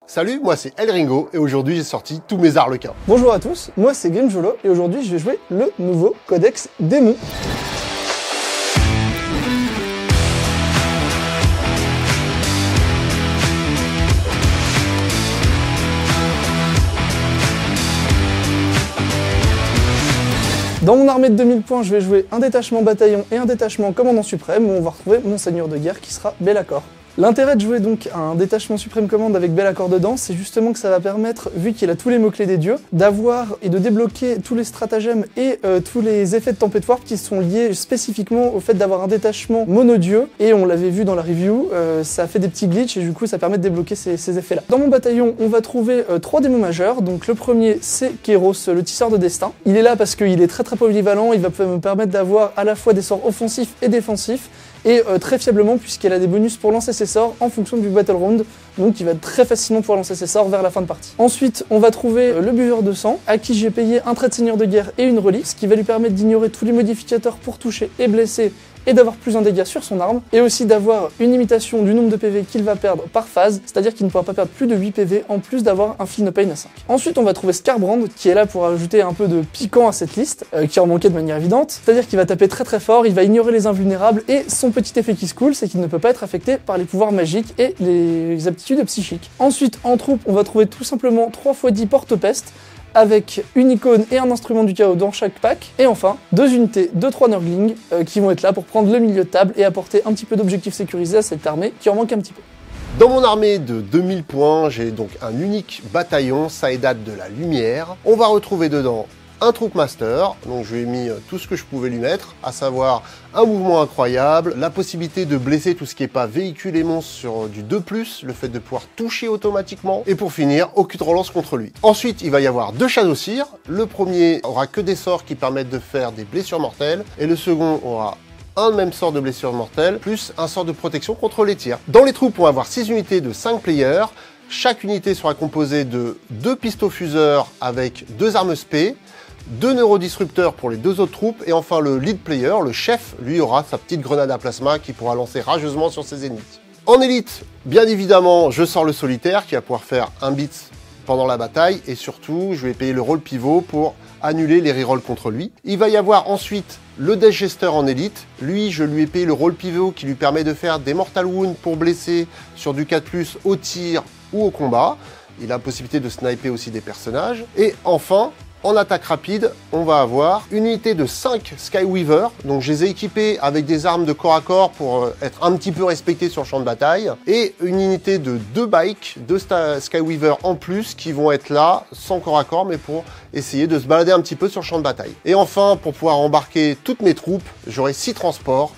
Salut, moi c'est El Ringo et aujourd'hui j'ai sorti tous mes arlequins. Bonjour à tous, moi c'est Gamejolo et aujourd'hui je vais jouer le nouveau Codex Démon. Dans mon armée de 2000 points, je vais jouer un détachement bataillon et un détachement commandant suprême où on va retrouver mon seigneur de guerre qui sera Be'lakor. L'intérêt de jouer donc un détachement suprême commande avec Be'lakor dedans, c'est justement que ça va permettre, vu qu'il a tous les mots-clés des dieux, d'avoir et de débloquer tous les stratagèmes et tous les effets de Tempête Warp qui sont liés spécifiquement au fait d'avoir un détachement monodieu. Et on l'avait vu dans la review, ça fait des petits glitches et du coup ça permet de débloquer ces effets-là. Dans mon bataillon, on va trouver 3 démons majeurs. Donc le premier, c'est Kairos, le tisseur de destin. Il est là parce qu'il est très polyvalent, il va me permettre d'avoir à la fois des sorts offensifs et défensifs. Et très fiablement puisqu'elle a des bonus pour lancer ses sorts en fonction du battle round, donc il va très facilement pouvoir lancer ses sorts vers la fin de partie. Ensuite, on va trouver le buveur de sang, à qui j'ai payé un trait de seigneur de guerre et une relique, ce qui va lui permettre d'ignorer tous les modificateurs pour toucher et blesser, et d'avoir plus un dégât sur son arme, et aussi d'avoir une limitation du nombre de PV qu'il va perdre par phase, c'est-à-dire qu'il ne pourra pas perdre plus de 8 PV en plus d'avoir un Feel No Pain à 5. Ensuite, on va trouver Skarbrand, qui est là pour ajouter un peu de piquant à cette liste, qui en manquait de manière évidente, c'est-à-dire qu'il va taper très fort, il va ignorer les invulnérables, et son petit effet qui se coule, c'est qu'il ne peut pas être affecté par les pouvoirs magiques et les aptitudes psychiques. Ensuite, en troupe, on va trouver tout simplement 3x10 porte-peste, avec une icône et un instrument du chaos dans chaque pack, et enfin 2 unités de 3 Nurglings qui vont être là pour prendre le milieu de table et apporter un petit peu d'objectifs sécurisés à cette armée qui en manque un petit peu. Dans mon armée de 2000 points, j'ai donc un unique bataillon, Saedat de la Lumière. On va retrouver dedans un Troop Master, donc je lui ai mis tout ce que je pouvais lui mettre, à savoir un mouvement incroyable, la possibilité de blesser tout ce qui n'est pas véhicule et monstre sur du 2+, le fait de pouvoir toucher automatiquement, et pour finir, aucune relance contre lui. Ensuite, il va y avoir 2 Shadowseer. Le premier aura que des sorts qui permettent de faire des blessures mortelles, et le second aura un même sort de blessure mortelle, plus un sort de protection contre les tirs. Dans les troupes, on va avoir 6 unités de 5 players. Chaque unité sera composée de 2 pistofuseurs avec 2 armes spé, 2 neurodisrupteurs pour les 2 autres troupes, et enfin le lead player, le chef, lui aura sa petite grenade à plasma qui pourra lancer rageusement sur ses ennemis. En élite, bien évidemment, je sors le solitaire qui va pouvoir faire un bit pendant la bataille, et surtout, je vais payer le rôle pivot pour annuler les rerolls contre lui. Il va y avoir ensuite le Death Jester en élite. Lui, je lui ai payé le rôle pivot qui lui permet de faire des Mortal Wounds pour blesser sur du 4+, au tir ou au combat. Il a la possibilité de sniper aussi des personnages. Et enfin, en attaque rapide, on va avoir une unité de 5 Skyweaver. Donc je les ai équipés avec des armes de corps à corps pour être un petit peu respectés sur le champ de bataille. Et une unité de 2 bikes, 2 Skyweaver en plus, qui vont être là, sans corps à corps, mais pour essayer de se balader un petit peu sur le champ de bataille. Et enfin, pour pouvoir embarquer toutes mes troupes, j'aurai 6 transports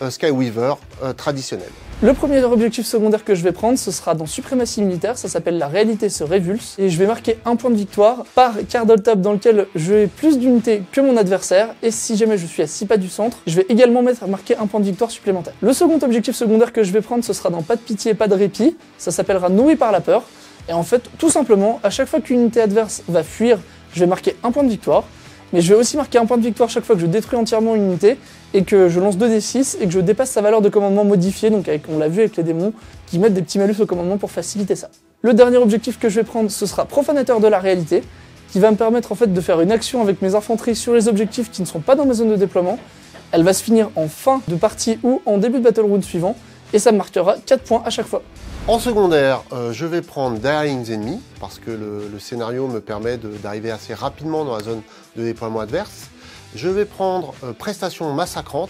Skyweaver traditionnels. Le premier objectif secondaire que je vais prendre, ce sera dans Suprématie Militaire, ça s'appelle La Réalité se révulse, et je vais marquer un point de victoire par quart de table dans lequel j'ai plus d'unités que mon adversaire, et si jamais je suis à 6 pas du centre, je vais également marquer un point de victoire supplémentaire. Le second objectif secondaire que je vais prendre, ce sera dans Pas de pitié, pas de répit, ça s'appellera Nourri par la peur, et en fait, tout simplement, à chaque fois qu'une unité adverse va fuir, je vais marquer un point de victoire, mais je vais aussi marquer un point de victoire chaque fois que je détruis entièrement une unité et que je lance 2d6 et que je dépasse sa valeur de commandement modifiée, donc on l'a vu avec les démons, qui mettent des petits malus au commandement pour faciliter ça. Le dernier objectif que je vais prendre, ce sera Profanateur de la réalité, qui va me permettre en fait de faire une action avec mes infanteries sur les objectifs qui ne sont pas dans ma zone de déploiement. Elle va se finir en fin de partie ou en début de battle round suivant, et ça me marquera 4 points à chaque fois. En secondaire, je vais prendre Direling's Enemy, parce que le scénario me permet d'arriver assez rapidement dans la zone de déploiement adverse. Je vais prendre Prestation Massacrante,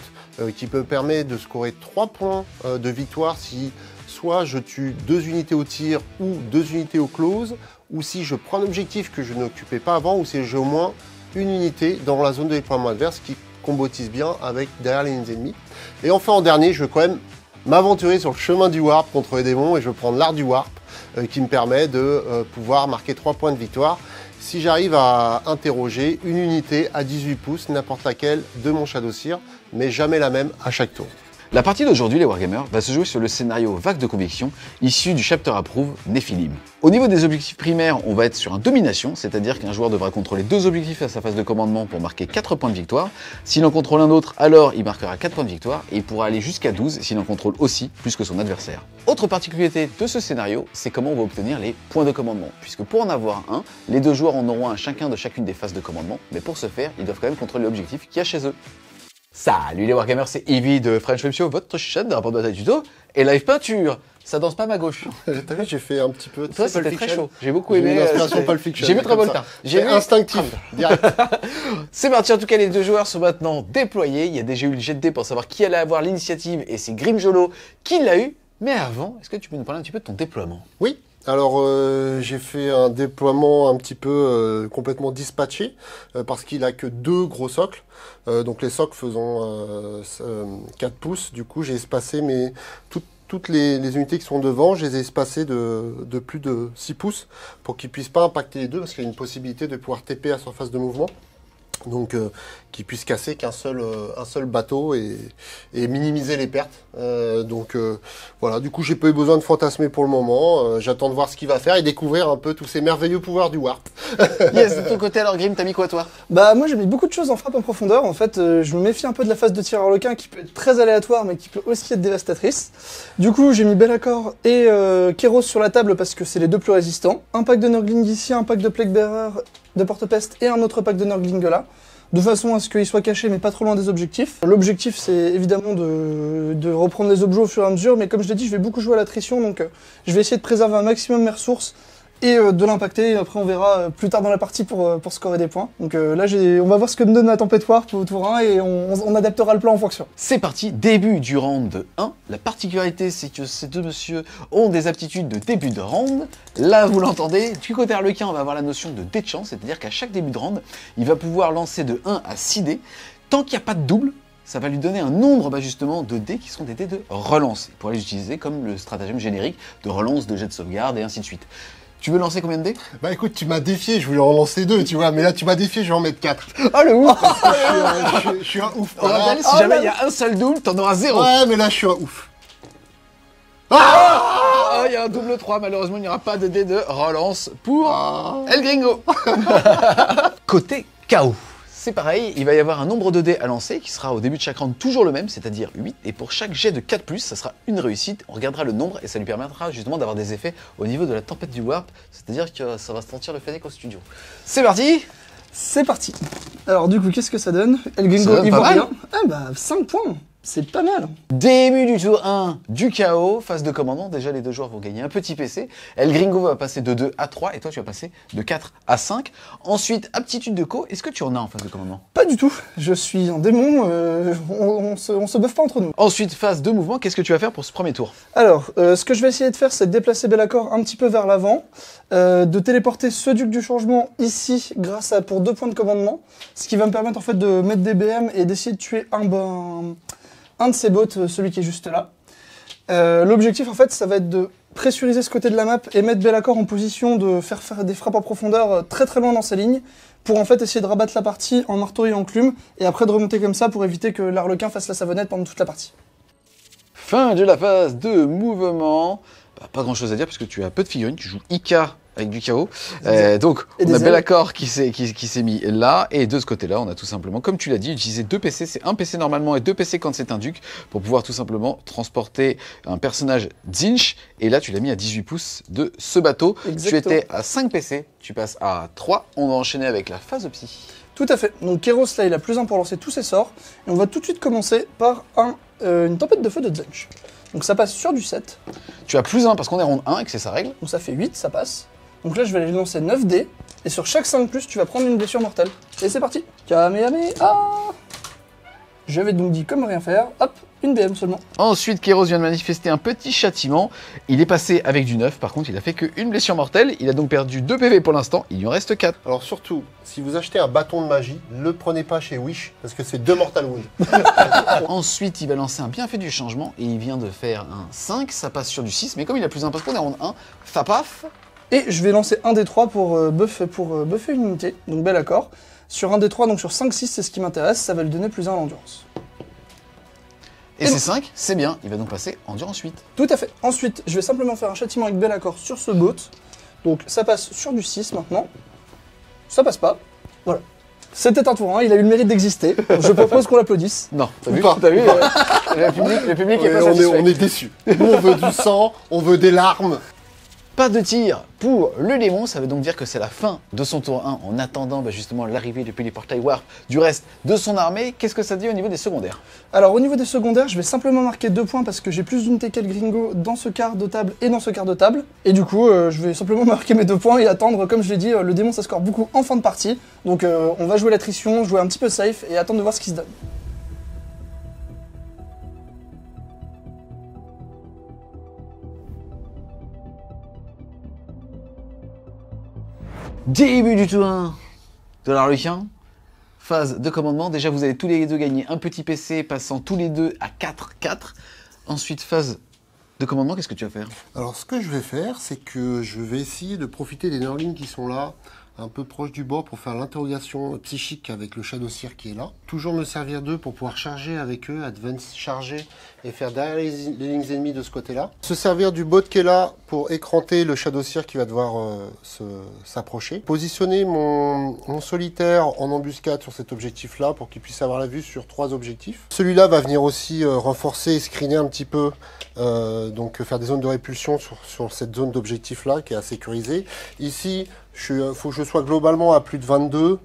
qui me permet de scorer 3 points de victoire si soit je tue 2 unités au tir ou 2 unités au close, ou si je prends un objectif que je n'occupais pas avant, ou si j'ai au moins une unité dans la zone de déploiement adverse qui combotise bien avec Direling's Enemy. Et enfin en dernier, je vais quand même m'aventurer sur le chemin du warp contre les démons, et je vais prendre l'art du warp qui me permet de pouvoir marquer 3 points de victoire si j'arrive à interroger une unité à 18 pouces, n'importe laquelle de mon Shadowseer, mais jamais la même à chaque tour. La partie d'aujourd'hui, les Wargamers, va se jouer sur le scénario Vague de Conviction, issu du Chapter Approve Nephilim. Au niveau des objectifs primaires, on va être sur un domination, c'est-à-dire qu'un joueur devra contrôler 2 objectifs à sa phase de commandement pour marquer 4 points de victoire. S'il en contrôle un autre, alors il marquera 4 points de victoire, et il pourra aller jusqu'à 12 s'il en contrôle aussi plus que son adversaire. Autre particularité de ce scénario, c'est comment on va obtenir les points de commandement, puisque pour en avoir un, les 2 joueurs en auront un chacun de chacune des phases de commandement, mais pour ce faire, ils doivent quand même contrôler l'objectif qu'il y a chez eux. Salut les Wargamers, c'est Evie de French Web Show, votre chaîne de rapport de bataille tuto et live peinture. Ça danse pas à ma gauche. T'as vu, j'ai fait un petit peu. Toi, c'était très chaud. J'ai beaucoup aimé. L'inspiration Pulp Fiction. J'ai vu Travolta. J'ai instinctif. Direct. C'est parti. En tout cas, les 2 joueurs sont maintenant déployés. Il y a déjà eu le jet de dés pour savoir qui allait avoir l'initiative et c'est Grimjolo qui l'a eu. Mais avant, est-ce que tu peux nous parler un petit peu de ton déploiement? Oui. Alors j'ai fait un déploiement un petit peu complètement dispatché parce qu'il a que 2 gros socles. Donc les socles faisant 4 pouces. Du coup, j'ai espacé toutes les unités qui sont devant, je les ai espacées de plus de 6 pouces pour qu'ils puissent pas impacter les 2 parce qu'il y a une possibilité de pouvoir TP à surface de mouvement. Donc qu'ils puissent casser qu'un seul bateau et minimiser les pertes. Voilà, du coup j'ai pas eu besoin de fantasmer pour le moment. J'attends de voir ce qu'il va faire et découvrir un peu tous ces merveilleux pouvoirs du Warp. Yes, de ton côté alors Grim, t'as mis quoi toi? Bah moi j'ai mis beaucoup de choses en frappe en profondeur. En fait, je me méfie un peu de la phase de tir arlequin qui peut être très aléatoire mais qui peut aussi être dévastatrice. Du coup j'ai mis Be'lakor et Kéros sur la table parce que c'est les 2 plus résistants. Un pack de Nurgling ici, un pack de Plague Bearer de porte-peste et un autre pack de Nurgling là, de façon à ce qu'ils soient cachés mais pas trop loin des objectifs. L'objectif c'est évidemment de reprendre les objets au fur et à mesure, mais comme je l'ai dit, je vais beaucoup jouer à l'attrition, donc je vais essayer de préserver un maximum mes ressources et de l'impacter. Après on verra plus tard dans la partie pour scorer des points. Donc là on va voir ce que me donne la tempête Warp au tour 1 et on adaptera le plan en fonction. C'est parti, début du round 1. La particularité c'est que ces 2 messieurs ont des aptitudes de début de round. Là vous l'entendez, du côté Arlequin on va avoir la notion de dé de chance, c'est-à-dire qu'à chaque début de round, il va pouvoir lancer de 1 à 6 dés. Tant qu'il n'y a pas de double, ça va lui donner un nombre justement de dés qui seront des dés de relance. Il pourra les utiliser comme le stratagème générique de relance, de jet de sauvegarde et ainsi de suite. Tu veux lancer combien de dés? Bah écoute, tu m'as défié, je voulais en lancer 2, tu vois, mais là tu m'as défié, je vais en mettre 4. Oh le ouf. Je suis un ouf. On rappelle, si jamais il y a un seul double, t'en auras 0. Ouais, mais là je suis un ouf. Il y a un double 3, malheureusement il n'y aura pas de dés de relance pour El Gringo. Côté chaos. C'est pareil, il va y avoir un nombre de dés à lancer qui sera au début de chaque round toujours le même, c'est-à-dire 8, et pour chaque jet de 4+, ça sera une réussite, on regardera le nombre et ça lui permettra justement d'avoir des effets au niveau de la tempête du Warp, c'est-à-dire que ça va se sentir le Fennec au studio. C'est parti. C'est parti. Alors du coup, qu'est-ce que ça donne? El Gringo, il voit rien. Ah bah 5 points. C'est pas mal. Début du tour 1 du chaos, phase de commandement. Déjà, les 2 joueurs vont gagner un petit PC. El Gringo va passer de 2 à 3 et toi, tu vas passer de 4 à 5. Ensuite, aptitude de co. Est-ce que tu en as en phase de commandement? Pas du tout. Je suis un démon. On se buffe pas entre nous. Ensuite, phase de mouvement. Qu'est-ce que tu vas faire pour ce premier tour? Alors, ce que je vais essayer de faire, c'est de déplacer Be'lakor un petit peu vers l'avant, de téléporter ce duc du changement ici grâce à pour 2 points de commandement, ce qui va me permettre en fait de mettre des BM et d'essayer de tuer un de ces bots, celui qui est juste là. L'objectif en fait ça va être de pressuriser ce côté de la map et mettre Be'lakor en position de faire des frappes en profondeur très très loin dans ses lignes pour en fait essayer de rabattre la partie en marteau et enclume et après de remonter comme ça pour éviter que l'Arlequin fasse la savonnette pendant toute la partie. Fin de la phase de mouvement. Pas grand chose à dire parce que tu as peu de figurines, tu joues Ika avec du chaos. Donc on a Be'lakor qui s'est mis là, et de ce côté-là, on a tout simplement, comme tu l'as dit, utilisé 2 PC, c'est un PC normalement et 2 PC quand c'est un duc, pour pouvoir tout simplement transporter un personnage Zinch, et là tu l'as mis à 18 pouces de ce bateau. Exactement. Tu étais à 5 PC, tu passes à 3, on va enchaîner avec la phase de psy. Tout à fait, donc Kéros là il a +1 pour lancer tous ses sorts, et on va tout de suite commencer par une tempête de feu de Zinch. Donc ça passe sur du 7. Tu as +1 parce qu'on est round 1 et que c'est sa règle. Donc ça fait 8, ça passe. Donc là, je vais aller lancer 9 dés, et sur chaque 5+, tu vas prendre une blessure mortelle. Et c'est parti. Kamehameha. J'avais donc dit comme rien faire, hop, une BM seulement. Ensuite, Kéros vient de manifester un petit châtiment. Il est passé avec du 9, par contre, il a fait qu'une blessure mortelle. Il a donc perdu 2 PV pour l'instant, il lui en reste 4. Alors surtout, si vous achetez un bâton de magie, ne le prenez pas chez Wish, parce que c'est 2 Mortal Wounds. Ensuite, il va lancer un bienfait du changement, et il vient de faire un 5, ça passe sur du 6, mais comme il a +1 parce qu'on est en 1, ça paf. Et je vais lancer un des 3 pour buffer une unité, donc Be'lakor. Sur un des 3, donc sur 5-6, c'est ce qui m'intéresse, ça va lui donner +1 à l'endurance. Et c'est 5, c'est bien. Il va donc passer en dur ensuite. Tout à fait. Ensuite, je vais simplement faire un châtiment avec Bellacor sur ce boat. Donc ça passe sur du 6 maintenant. Ça passe pas. Voilà. C'était un tour 1, il a eu le mérite d'exister. Je propose qu'on l'applaudisse. Non, t'as Ou vu, pas. t'as vu le public est Ouais, pas satisfait. on est déçus. Nous, on veut du sang, on veut des larmes. Pas de tir pour le démon, ça veut donc dire que c'est la fin de son tour 1 en attendant justement l'arrivée depuis les portails warp du reste de son armée. Qu'est-ce que ça dit au niveau des secondaires? Alors au niveau des secondaires, je vais simplement marquer 2 points parce que j'ai plus d'unités qu'elle Gringo dans ce quart de table et dans ce quart de table. Et du coup, je vais simplement marquer mes 2 points et attendre, comme je l'ai dit, le démon ça score beaucoup en fin de partie. Donc on va jouer l'attrition, jouer un petit peu safe et attendre de voir ce qui se donne. Début du tour 1 de la Requin. Phase de commandement. Déjà, vous avez tous les deux gagné un petit PC, passant tous les deux à 4-4. Ensuite, phase de commandement, qu'est-ce que tu vas faire? Alors, ce que je vais faire, c'est que je vais essayer de profiter des Nurglings qui sont là, un peu proches du bord, pour faire l'interrogation psychique avec le Shadow Seer qui est là. Toujours me servir d'eux pour pouvoir charger avec eux, advance charger et faire derrière les lignes ennemies de ce côté-là. Se servir du bot qui est là pour écranter le Shadow Seer qui va devoir s'approcher. Positionner mon solitaire en embuscade sur cet objectif-là pour qu'il puisse avoir la vue sur 3 objectifs. Celui-là va venir aussi renforcer et screener un petit peu, donc faire des zones de répulsion sur cette zone d'objectif-là qui est à sécuriser. Ici, faut que je sois globalement à plus de 22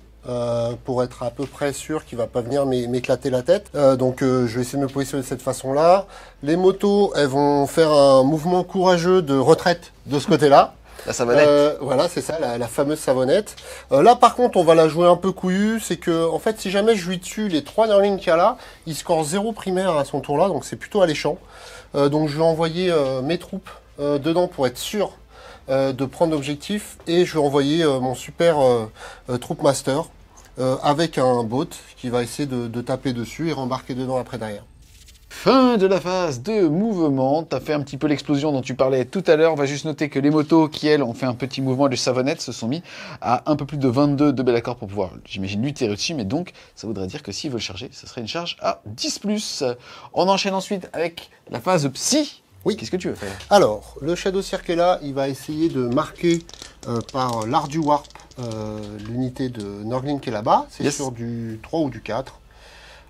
pour être à peu près sûr qu'il ne va pas venir m'éclater la tête. Donc je vais essayer de me positionner de cette façon-là. Les motos, elles vont faire un mouvement courageux de retraite de ce côté-là. La savonnette. Voilà, c'est ça, la fameuse savonnette. Là, par contre, on va la jouer un peu couillue. C'est que, en fait, si jamais je lui tue les 3 Nurglings qu'il y a là, il score 0 primaire à son tour-là, donc c'est plutôt alléchant. Donc je vais envoyer mes troupes dedans pour être sûr de prendre l'objectif, et je vais envoyer mon super Troop Master avec un bot qui va essayer de taper dessus et rembarquer dedans après derrière. Fin de la phase de mouvement. Tu as fait un petit peu l'explosion dont tu parlais tout à l'heure. On va juste noter que les motos qui, elles, ont fait un petit mouvement de savonnette, se sont mis à un peu plus de 22 de Bellacor pour pouvoir, j'imagine, lutter dessus. Mais donc, ça voudrait dire que s'ils veulent charger, ça serait une charge à 10+. On enchaîne ensuite avec la phase psy. Oui. Qu'est-ce que tu veux faire? Alors, le Shadow Seer qui est là, il va essayer de marquer par l'art du warp l'unité de Nurgling qui est là-bas. C'est sur du 3 ou du 4.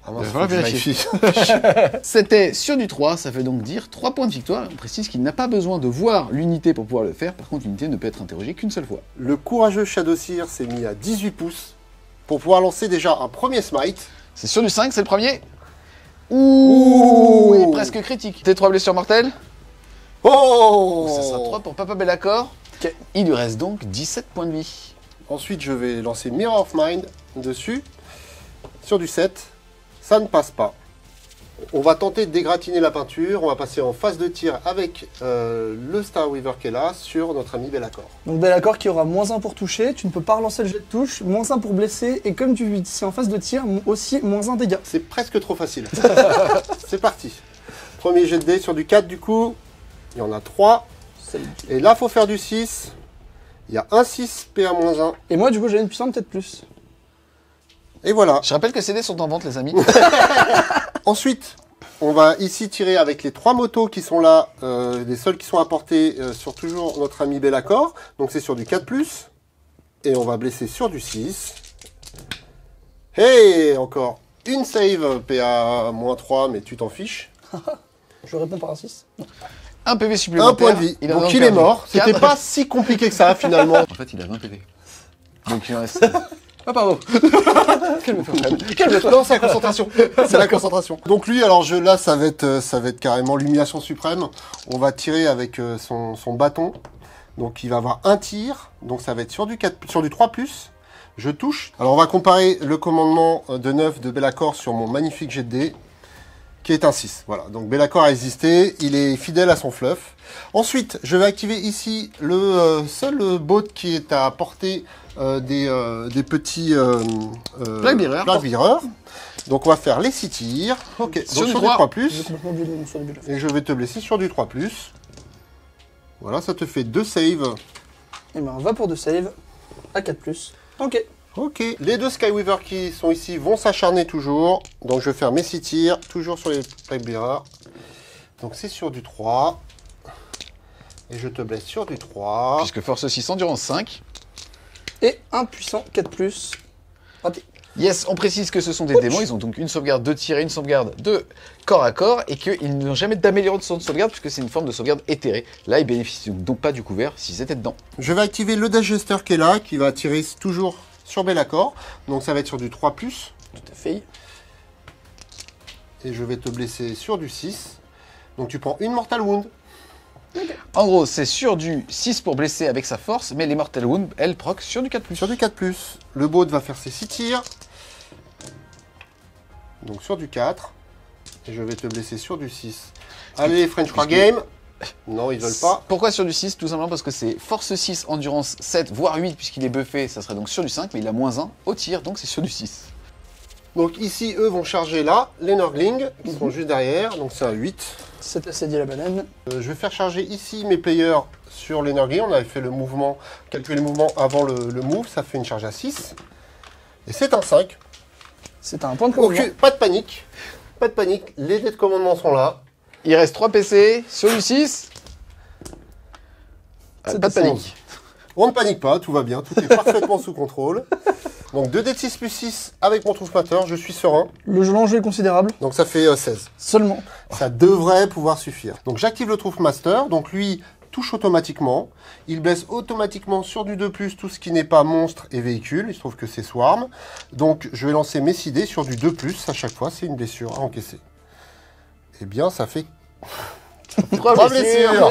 Ah mince, faut que je vérifie. C'était sur du 3, ça veut donc dire 3 points de victoire. On précise qu'il n'a pas besoin de voir l'unité pour pouvoir le faire. Par contre, l'unité ne peut être interrogée qu'une seule fois. Le courageux Shadow Seer s'est mis à 18 pouces pour pouvoir lancer déjà un premier smite. C'est sur du 5, c'est le premier. Ouh, il est presque critique. Tes 3 blessures mortelles. Oh, Ça sera 3 pour Papa Bellacor. Il lui reste donc 17 points de vie. Ensuite, je vais lancer Mirror of Mind dessus. Sur du 7, ça ne passe pas. On va tenter de dégratiner la peinture. On va passer en phase de tir avec le Star Weaver qui est là sur notre ami Bellacor. Donc Bellacor qui aura -1 pour toucher, tu ne peux pas relancer le jet de touche, -1 pour blesser, et comme tu es en phase de tir, aussi -1 dégâts. C'est presque trop facile. C'est parti. Premier jet de dés sur du 4 du coup. Il y en a 3. Et là, il faut faire du 6. Il y a un 6 PA-1. Et moi, du coup, j'ai une puissance peut-être plus. Et voilà. Je rappelle que ces dés sont en vente, les amis. Ensuite, on va ici tirer avec les 3 motos qui sont là, les seuls qui sont apportés sur toujours notre ami Bellacor. Donc c'est sur du 4+. Et on va blesser sur du 6. Hey, encore une save PA-3, mais tu t'en fiches. Je réponds par un 6. Un PV supplémentaire. Un point de vie. Donc donc il est perdu mort. C'était 4. pas si compliqué que ça finalement. En fait, il a 20 PV. Donc il en reste. Ah, pardon. Calme-toi, Fred. Calme-toi. Non, c'est la concentration. C'est la concentration. Donc lui, alors là, ça va être carrément l'humiliation suprême. On va tirer avec son bâton. Donc il va avoir un tir. Donc ça va être sur du 3+. Je touche. Alors on va comparer le commandement de 9 de Bellacor sur mon magnifique jet de dés, qui est un 6. Voilà, donc Bellacor a résisté, il est fidèle à son fluff. Ensuite, je vais activer ici le seul bot qui est à portée des petits Blackbearer. Donc on va faire les 6 tirs. Ok, Sur donc du sur 3. du 3+. Et je vais te blesser sur du 3+. Voilà, ça te fait 2 saves. Et ben, on va pour 2 saves à 4+. Ok. Ok, les deux Skyweaver qui sont ici vont s'acharner toujours. Donc je vais faire mes 6 tirs, toujours sur les Pipe Bearer. Donc c'est sur du 3. Et je te blesse sur du 3. Puisque force 6, endurance 5. Et un puissant 4+. Raté. Yes, on précise que ce sont des démons, ils ont donc une sauvegarde de tir et une sauvegarde de corps à corps, et qu'ils n'ont jamais d'amélioration de sauvegarde, puisque c'est une forme de sauvegarde éthérée. Là, ils bénéficient donc pas du couvert s'ils étaient dedans. Je vais activer le Dash Jester qui est là, qui va tirer toujours sur Be'lakor. Donc ça va être sur du 3+. Tout à fait. Et je vais te blesser sur du 6. Donc tu prends une Mortal Wound. En gros, c'est sur du 6 pour blesser avec sa force, mais les Mortal Wounds, elles proc sur du 4+. Sur du 4+. Le bot va faire ses 6 tirs. Donc sur du 4. Et je vais te blesser sur du 6. Allez, French War Game. Non, ils veulent pas. Pourquoi sur du 6? Tout simplement parce que c'est force 6, endurance 7, voire 8, puisqu'il est buffé, ça serait donc sur du 5, mais il a -1 au tir, donc c'est sur du 6. Donc ici, eux vont charger là, les Nurglings, qui sont juste derrière. Donc c'est un 8. C'est assez dit la banane. Je vais faire charger ici mes players sur les Nurglings. On avait fait le mouvement, calculé le mouvement avant le move. Ça fait une charge à 6. Et c'est un 5. C'est un point de commandement. Ok, pas de panique. Pas de panique. Les dés de commandement sont là. Il reste 3 PC sur du 6. C'est Pas de panique. On ne panique pas, tout va bien. Tout est parfaitement sous contrôle. Donc 2 dés de 6+6 avec mon Truthmaster. Je suis serein. L'enjeu est considérable. Donc ça fait 16. Seulement. Ça devrait pouvoir suffire. Donc j'active le Truthmaster. Donc lui touche automatiquement. Il blesse automatiquement sur du 2+, tout ce qui n'est pas monstre et véhicule. Il se trouve que c'est Swarm. Donc je vais lancer mes 6 dés sur du 2+. À chaque fois, c'est une blessure à encaisser. Eh bien, ça fait 3 blessures.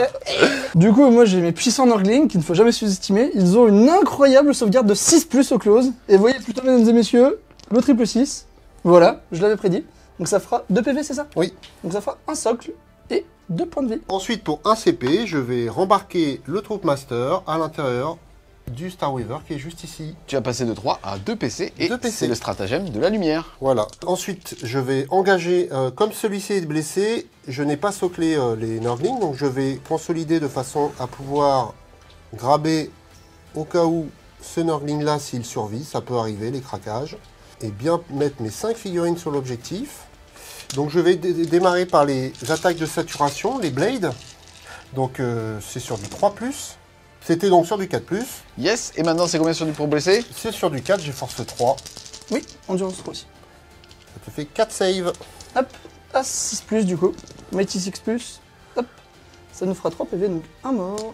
Du coup, moi j'ai mes puissants Nurglings qu'il ne faut jamais sous-estimer. Ils ont une incroyable sauvegarde de 6+ au close. Et voyez plutôt, mesdames et messieurs, le triple 6. Voilà, je l'avais prédit. Donc ça fera 2 PV, c'est ça? Oui. Donc ça fera un socle et 2 points de vie. Ensuite, pour un CP, je vais rembarquer le Troopmaster à l'intérieur du Star Weaver qui est juste ici. Tu vas passer de 3 à 2 PC, et 2 PC. c'est le stratagème de la lumière. Voilà. Ensuite, je vais engager, comme celui-ci est blessé, je n'ai pas soclé les Nurglings, donc je vais consolider de façon à pouvoir graber au cas où ce Nurgling-là, s'il survit, ça peut arriver, les craquages, et bien mettre mes 5 figurines sur l'objectif. Donc je vais démarrer par les attaques de saturation, les blades. Donc c'est sur du 3+. C'était donc sur du 4+. Yes, et maintenant c'est combien sur du pour blesser? C'est sur du 4, j'ai force 3. Oui, endurance 3 aussi. Ça te fait 4 saves. Hop, à 6+ du coup. Mighty 6+. Hop, ça nous fera 3 PV, donc 1 mort.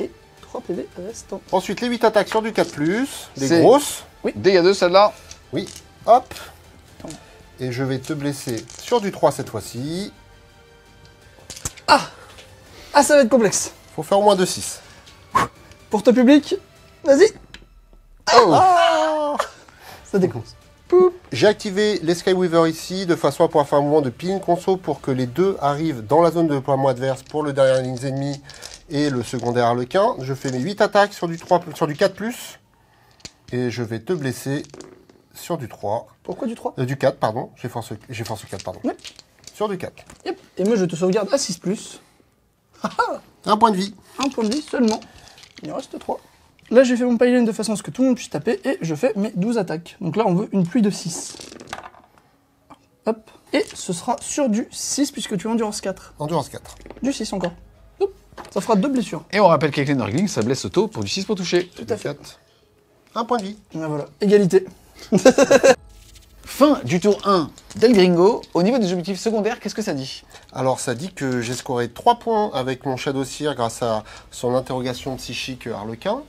Et 3 PV restants. Ensuite, les 8 attaques sur du 4+, des C'est- grosses. Dégâts 2, celle-là. Oui, hop. Et je vais te blesser sur du 3 cette fois-ci. Ah, ça va être complexe. Faut faire au moins 2-6. Pour toi public, vas-y. Oh. Ça décompose. Poup. J'ai activé les Skyweaver ici de façon à pouvoir faire un mouvement de pin conso pour que les deux arrivent dans la zone de déploiement adverse pour le derrière ligne ennemies et le secondaire harlequin. Je fais mes 8 attaques sur du 3, sur du 4+. Et je vais te blesser sur du 3. Pourquoi du 3? Du 4, pardon. J'ai force 4, pardon. Ouais. Sur du 4. Yep. Et moi je te sauvegarde à 6+. Un point de vie. Un point de vie seulement. Il en reste 3. Là j'ai fait mon pipeline de façon à ce que tout le monde puisse taper et je fais mes 12 attaques. Donc là on veut une pluie de 6. Hop. Et ce sera sur du 6 puisque tu as endurance 4. Endurance 4. Du 6 encore. Hop. Ça fera 2 blessures. Et on rappelle qu'avec les Nurglings, ça blesse auto pour du 6 pour toucher. Tout à fait. 4. Un point de vie. Et voilà. Égalité. Fin du tour 1 d'El Gringo. Au niveau des objectifs secondaires, qu'est-ce que ça dit? Alors ça dit que j'ai scoré 3 points avec mon Shadow Seer grâce à son interrogation psychique harlequin.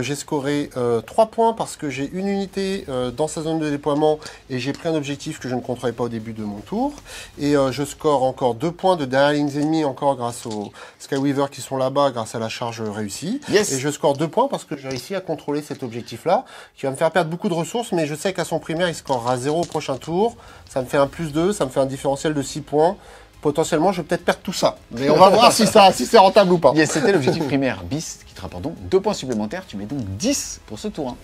J'ai scoré 3 points parce que j'ai une unité dans sa zone de déploiement et j'ai pris un objectif que je ne contrôlais pas au début de mon tour. Et je score encore 2 points de derrière lignes ennemies encore grâce aux Skyweaver qui sont là-bas grâce à la charge réussie. Yes. Et je score 2 points parce que j'ai réussi à contrôler cet objectif-là qui va me faire perdre beaucoup de ressources, mais je sais qu'à son primaire il scorera 0 au prochain tour. Ça me fait un +2, ça me fait un différentiel de 6 points. Potentiellement, je vais peut-être perdre tout ça. Mais on va voir si c'est rentable ou pas. Yes, c'était l'objectif primaire bis qui te rapporte donc 2 points supplémentaires. Tu mets donc 10 pour ce tour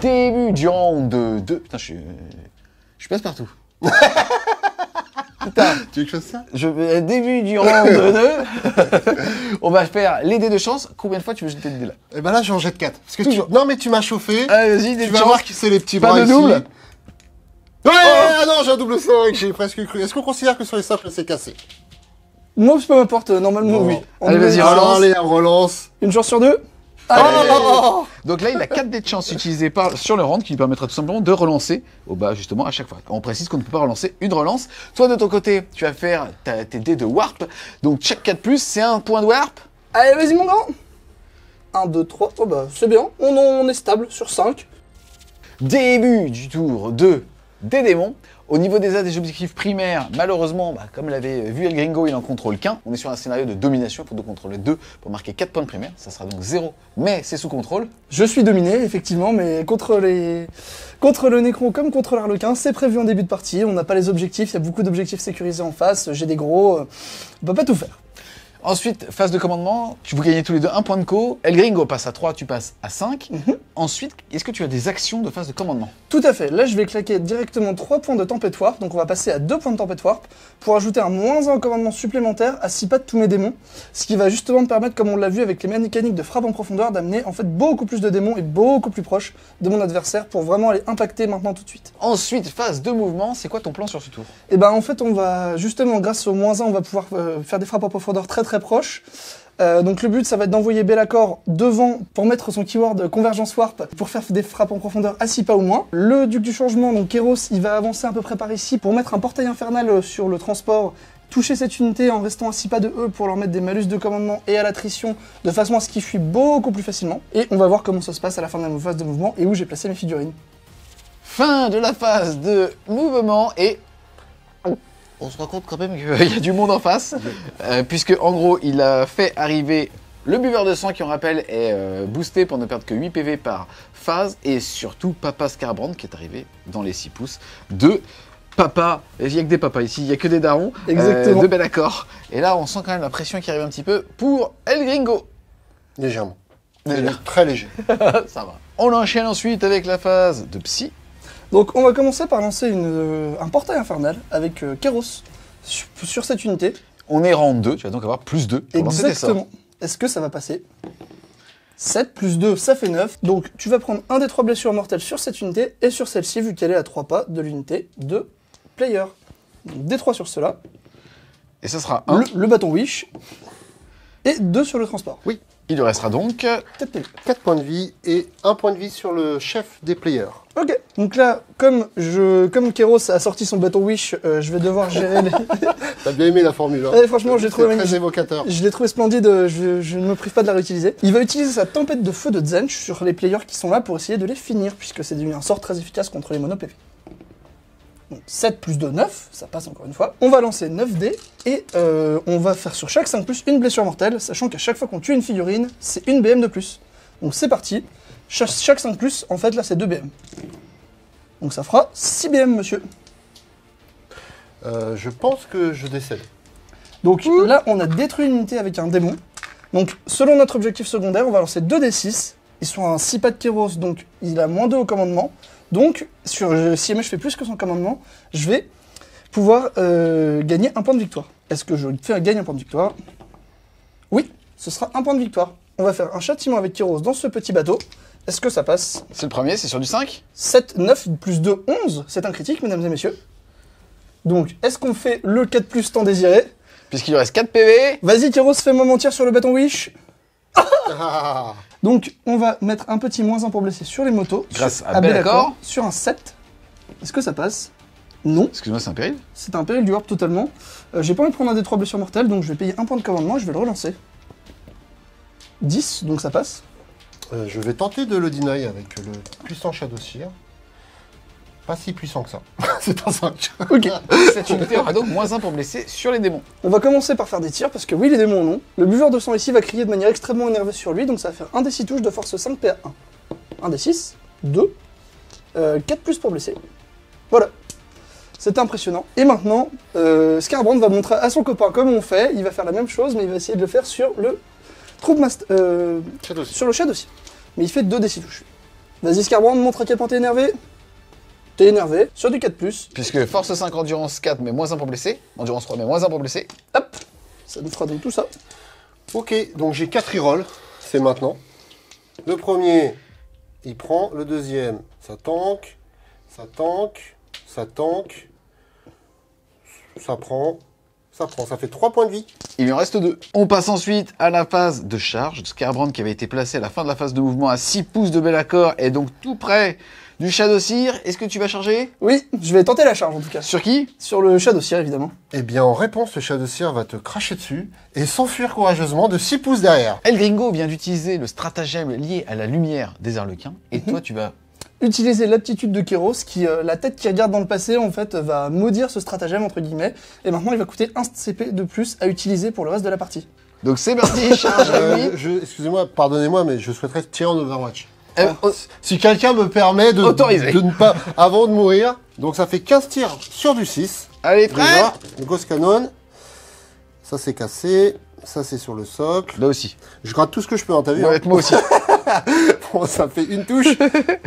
1. Début du round 2. Putain, je suis passe-partout. Putain, Tu veux que je fasse ça? début du round 2. On va faire les dés de chance. Combien de fois tu veux jeter le dé là? Et ben là, j'en jette 4. Parce que Toujours. Non, mais tu m'as chauffé. Allez, vas-y, dés Tu de vas voir chance. que c'est les petits Pas bras de ici. double. Ouais, ah non, j'ai un double 5, j'ai presque cru. Est-ce qu'on considère que sur les simples, c'est cassé? Moi, peu m'importe, normalement, Bon. oui. Allez, vas-y, Alors, relance. allez, on relance. Une chance sur deux. Allez. Oh Donc là, il a 4 dés de chance utilisés sur le round qui lui permettra tout simplement de relancer au bas, justement, à chaque fois. On précise qu'on ne peut pas relancer une relance. Toi, de ton côté, tu vas faire tes dés de warp. Donc, chaque 4+, c'est un point de warp. Allez, vas-y, mon grand. 1, 2, 3. Oh bah, c'est bien. On est stable sur 5. Début du tour 2 des démons. Au niveau des objectifs primaires, malheureusement, comme l'avait vu El Gringo, il en contrôle qu'un. On est sur un scénario de domination, il faut donc contrôler 2 pour marquer 4 points de primaire. Ça sera donc 0, mais c'est sous contrôle. Je suis dominé, effectivement, mais contre le Nécro comme contre l'Arlequin, c'est prévu en début de partie. On n'a pas les objectifs, il y a beaucoup d'objectifs sécurisés en face. J'ai des gros, on peut pas tout faire. Ensuite, phase de commandement, vous gagnez tous les deux un point de co. El Gringo passe à 3, tu passes à 5. Ensuite, est-ce que tu as des actions de phase de commandement? Tout à fait. Là, je vais claquer directement 3 points de Tempête Warp. Donc, on va passer à 2 points de Tempête Warp pour ajouter un -1 commandement supplémentaire à 6 pattes tous mes démons. Ce qui va justement me permettre, comme on l'a vu avec les mécaniques de frappe en profondeur, d'amener en fait beaucoup plus de démons et beaucoup plus proche de mon adversaire pour vraiment aller impacter maintenant tout de suite. Ensuite, phase de mouvement, c'est quoi ton plan sur ce tour? Et ben en fait, on va justement, grâce au -1, on va pouvoir faire des frappes en profondeur très proches. Donc le but, ça va être d'envoyer Be'lakor devant pour mettre son keyword Convergence Warp pour faire des frappes en profondeur à 6 pas ou moins. Le Duc du Changement, donc Kéros, il va avancer à peu près par ici pour mettre un portail infernal sur le transport, toucher cette unité en restant à 6 pas de eux pour leur mettre des malus de commandement et à l'attrition de façon à ce qu'ils fuient beaucoup plus facilement. Et on va voir comment ça se passe à la fin de la phase de mouvement et où j'ai placé mes figurines. Fin de la phase de mouvement et... On se rend compte quand même qu'il y a du monde en face, puisque en gros il a fait arriver le buveur de sang qui, on rappelle, est boosté pour ne perdre que 8 PV par phase, et surtout Papa Scarbrand qui est arrivé dans les 6 pouces de Papa, il n'y a que des papas ici, il n'y a que des darons, Exactement. de Be'lakor. Et là on sent quand même la pression qui arrive un petit peu pour El Gringo. Légèrement. Légèrement. Très léger. Ça va. On enchaîne ensuite avec la phase de Psy. Donc on va commencer par lancer un portail infernal avec Kéros sur cette unité. On est rang 2, tu vas donc avoir plus 2 pour lancer tes sorts. Exactement. Est-ce que ça va passer? 7 plus 2, ça fait 9. Donc tu vas prendre un des 3 blessures mortelles sur cette unité et sur celle-ci, vu qu'elle est à 3 pas de l'unité de player. Donc des 3 sur cela. Et ça sera 1. Le bâton Wish. Et 2 sur le transport. Oui. Il lui restera donc 4 PV. 4 points de vie et 1 point de vie sur le chef des players. Ok, donc là, comme Kéros a sorti son bâton Wish, je vais devoir gérer les... T'as bien aimé la formule, hein? Franchement, je l'ai trouvé C'est très magnifique. évocateur. Je l'ai trouvé splendide, je ne me prive pas de la réutiliser. Il va utiliser sa tempête de feu de Zench sur les players qui sont là pour essayer de les finir, puisque c'est devenu un sort très efficace contre les mono PV. Donc 7 plus 2, 9, ça passe encore une fois. On va lancer 9 dés, et on va faire sur chaque 5+, une blessure mortelle, sachant qu'à chaque fois qu'on tue une figurine, c'est une BM de plus. Donc c'est parti. Chaque 5+, en fait, là, c'est 2 BM. Donc ça fera 6 BM, monsieur. Je pense que je décède. Donc là, on a détruit une unité avec un démon. Donc, selon notre objectif secondaire, on va lancer 2d6. Ils sont à un 6 pas de Kéros, donc il a moins 2 au commandement. Donc, si jamais je fais plus que son commandement, je vais pouvoir gagner un point de victoire. Est-ce que je gagne un point de victoire? Oui, ce sera un point de victoire. On va faire un châtiment avec Kéros dans ce petit bateau. Est-ce que ça passe? C'est le premier, c'est sur du 5. 7, 9, plus 2, 11. C'est un critique, mesdames et messieurs. Donc, est-ce qu'on fait le 4+ tant désiré? Puisqu'il lui reste 4 PV. Vas-y, Kéros, fais-moi mentir sur le bâton Wish. Ah. Donc, on va mettre un petit -1 pour blesser sur les motos. Grâce à Be'lakor. Sur un 7. Est-ce que ça passe? Non. Excuse-moi, c'est un péril. C'est un péril du warp totalement. J'ai pas envie de prendre un des 3 blessures mortelles, donc je vais payer un point de commandement et je vais le relancer. 10, donc ça passe. Je vais tenter de le deny avec le puissant Shadow Seer. Pas si puissant que ça. C'est un 5. Ok. Cette unité aura donc -1 pour blesser sur les démons. On va commencer par faire des tirs, parce que oui, les démons en ont. Le buveur de sang ici va crier de manière extrêmement énervée sur lui, donc ça va faire un des 6 touches de force 5 PA1. Un des 6, 2, 4+ pour blesser. Voilà. C'était impressionnant. Et maintenant, Scarbrand va montrer à son copain comment on fait. Il va faire la même chose, mais il va essayer de le faire sur le Troopmaster. Sur le Shadow aussi. Mais il fait 2 des 6 touches. Vas-y Scarbrand, montre à quel point t'es énervé. T'es énervé, sur du 4+. Puisque force 5, endurance 4, mais moins 1 pour blesser. Endurance 3, mais moins 1 pour blesser. Hop, ça nous fera donc tout ça. Ok, donc j'ai 4 rerolls, c'est maintenant. Le premier, il prend. Le deuxième, ça tank. Ça tank. Ça tank. Ça prend. Ça prend. Ça fait 3 points de vie. Il lui en reste 2. On passe ensuite à la phase de charge. Scarbrand, qui avait été placé à la fin de la phase de mouvement à 6 pouces de Be'lakor, est donc tout près du Shadowseer. Est-ce que tu vas charger? Oui, je vais tenter la charge en tout cas. Sur qui? Sur le Shadowseer évidemment. Eh bien, en réponse, le Shadowseer va te cracher dessus et s'enfuir courageusement de 6 pouces derrière. El Gringo vient d'utiliser le stratagème lié à la lumière des Arlequins. Et toi, tu vas... Utiliser l'aptitude de Kéros, qui, la tête qui regarde dans le passé, en fait, va maudire ce stratagème, entre guillemets, et maintenant il va coûter 1 CP de plus à utiliser pour le reste de la partie. Donc c'est parti, charge à 8. Excusez-moi, pardonnez-moi, mais je souhaiterais tirer en Overwatch. Oh, Si quelqu'un me permet de Autorisé. ne pas, avant de mourir, donc ça fait 15 tirs sur du 6. allez, prêt? Déjà, le Ghost Cannon, ça c'est cassé, ça c'est sur le socle. Là aussi. Je gratte tout ce que je peux, hein, t'as vu? Ouais, Hein moi aussi. Bon, ça fait une touche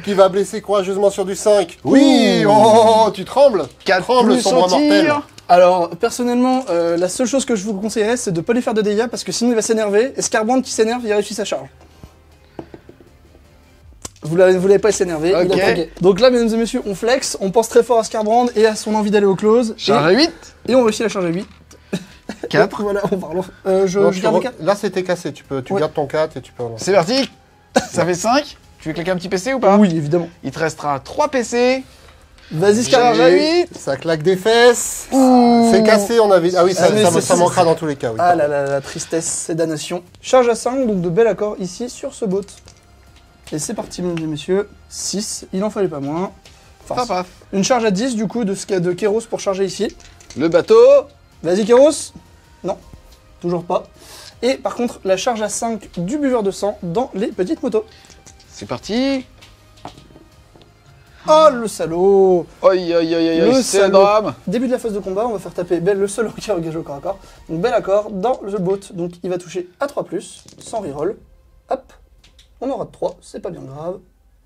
qui va blesser courageusement sur du 5. Oui, oh, tu trembles. 4 Tremble, plus sombre au mortel. tir. Alors, personnellement, la seule chose que je vous conseillerais, c'est de pas lui faire de dégâts, parce que sinon il va s'énerver, et Scarbrand qui s'énerve, il réussit sa charge. Vous l'avez pas s'énerver, il a Ok. tagué. Donc là, mesdames et messieurs, on flex, on pense très fort à Scarbrand et à son envie d'aller au close. Charge à 8. Et on réussit la charge à 8. 4. Voilà, on parle. Je Non, tu garde re- le 4. Là c'était cassé, tu Ouais. gardes ton 4 et tu peux avancer. C'est parti. Ça fait 5. Tu veux claquer un petit PC ou pas? Oui, évidemment. Il te restera 3 PC. Vas-y, Charge Scarbrand. à 8. Ça claque des fesses. Ouh. C'est cassé, on avait. Ah oui, ça, Ah, mais ça, c'est- ça manquera dans tous les cas. Oui. Ah là là, la tristesse, c'est damnation. Charge à 5, donc de Be'lakor ici sur ce bot. Et c'est parti, mesdames et messieurs. 6, il en fallait pas moins. Enfin, Paf, paf. une charge à 10 du coup de Kéros pour charger ici. Le bateau. Vas-y Kéros. Non, toujours pas. Et par contre, la charge à 5 du buveur de sang dans les petites motos. C'est parti. Oh le salaud. Oi, oi, oi, oi, Le oi, c'est un salaud. drame. Début de la phase de combat, on va faire taper le seul qui engage au corps à corps. Donc Be'lakor dans le bot, donc il va toucher à 3+, sans reroll. Hop, on aura de 3, c'est pas bien grave.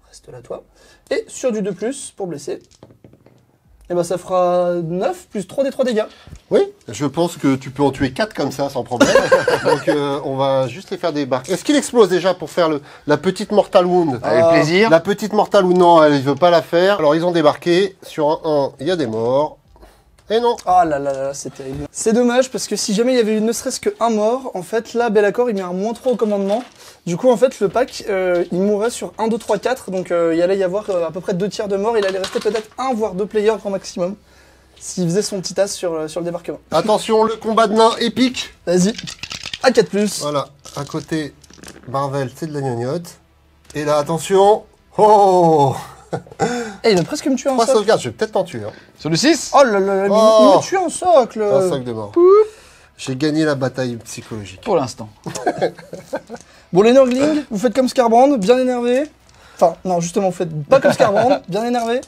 Reste là toi. Et sur du 2+, pour blesser, et ben ça fera 9 plus 3 des 3 dégâts. Oui, je pense que tu peux en tuer 4 comme ça sans problème. Donc on va juste les faire débarquer. Est-ce qu'il explose déjà pour faire la petite Mortal Wound? Avec Ah. plaisir. La petite Mortal Wound, non, il veut pas la faire. Alors ils ont débarqué. Sur un 1, il y a des morts. Et non. Ah là là là, c'est terrible. C'est dommage parce que si jamais il y avait eu ne serait-ce qu'un mort, en fait là Be'lakor il met un -3 au commandement. Du coup en fait le pack il mourrait sur 1, 2, 3, 4. Donc il allait y avoir à peu près 2 tiers de mort. Il allait rester peut-être 1 voire 2 players grand maximum. S'il faisait son petit as sur le débarquement. Attention, le combat de nains épique. Vas-y. À 4+. Voilà, à côté, Marvel, c'est de la gnognotte. Et là, attention. Oh, Eh, il va presque me tuer en 3 socle. sauvegardes, je vais peut-être t'en tuer. Hein. Sur le 6. Oh là là là, Oh. il me tue en socle. Un socle de mort. J'ai gagné la bataille psychologique. Pour l'instant. Bon, les Nurglings, vous faites comme Scarbrand, bien énervé. Enfin, non, justement, vous faites pas comme Scarbrand, bien énervé.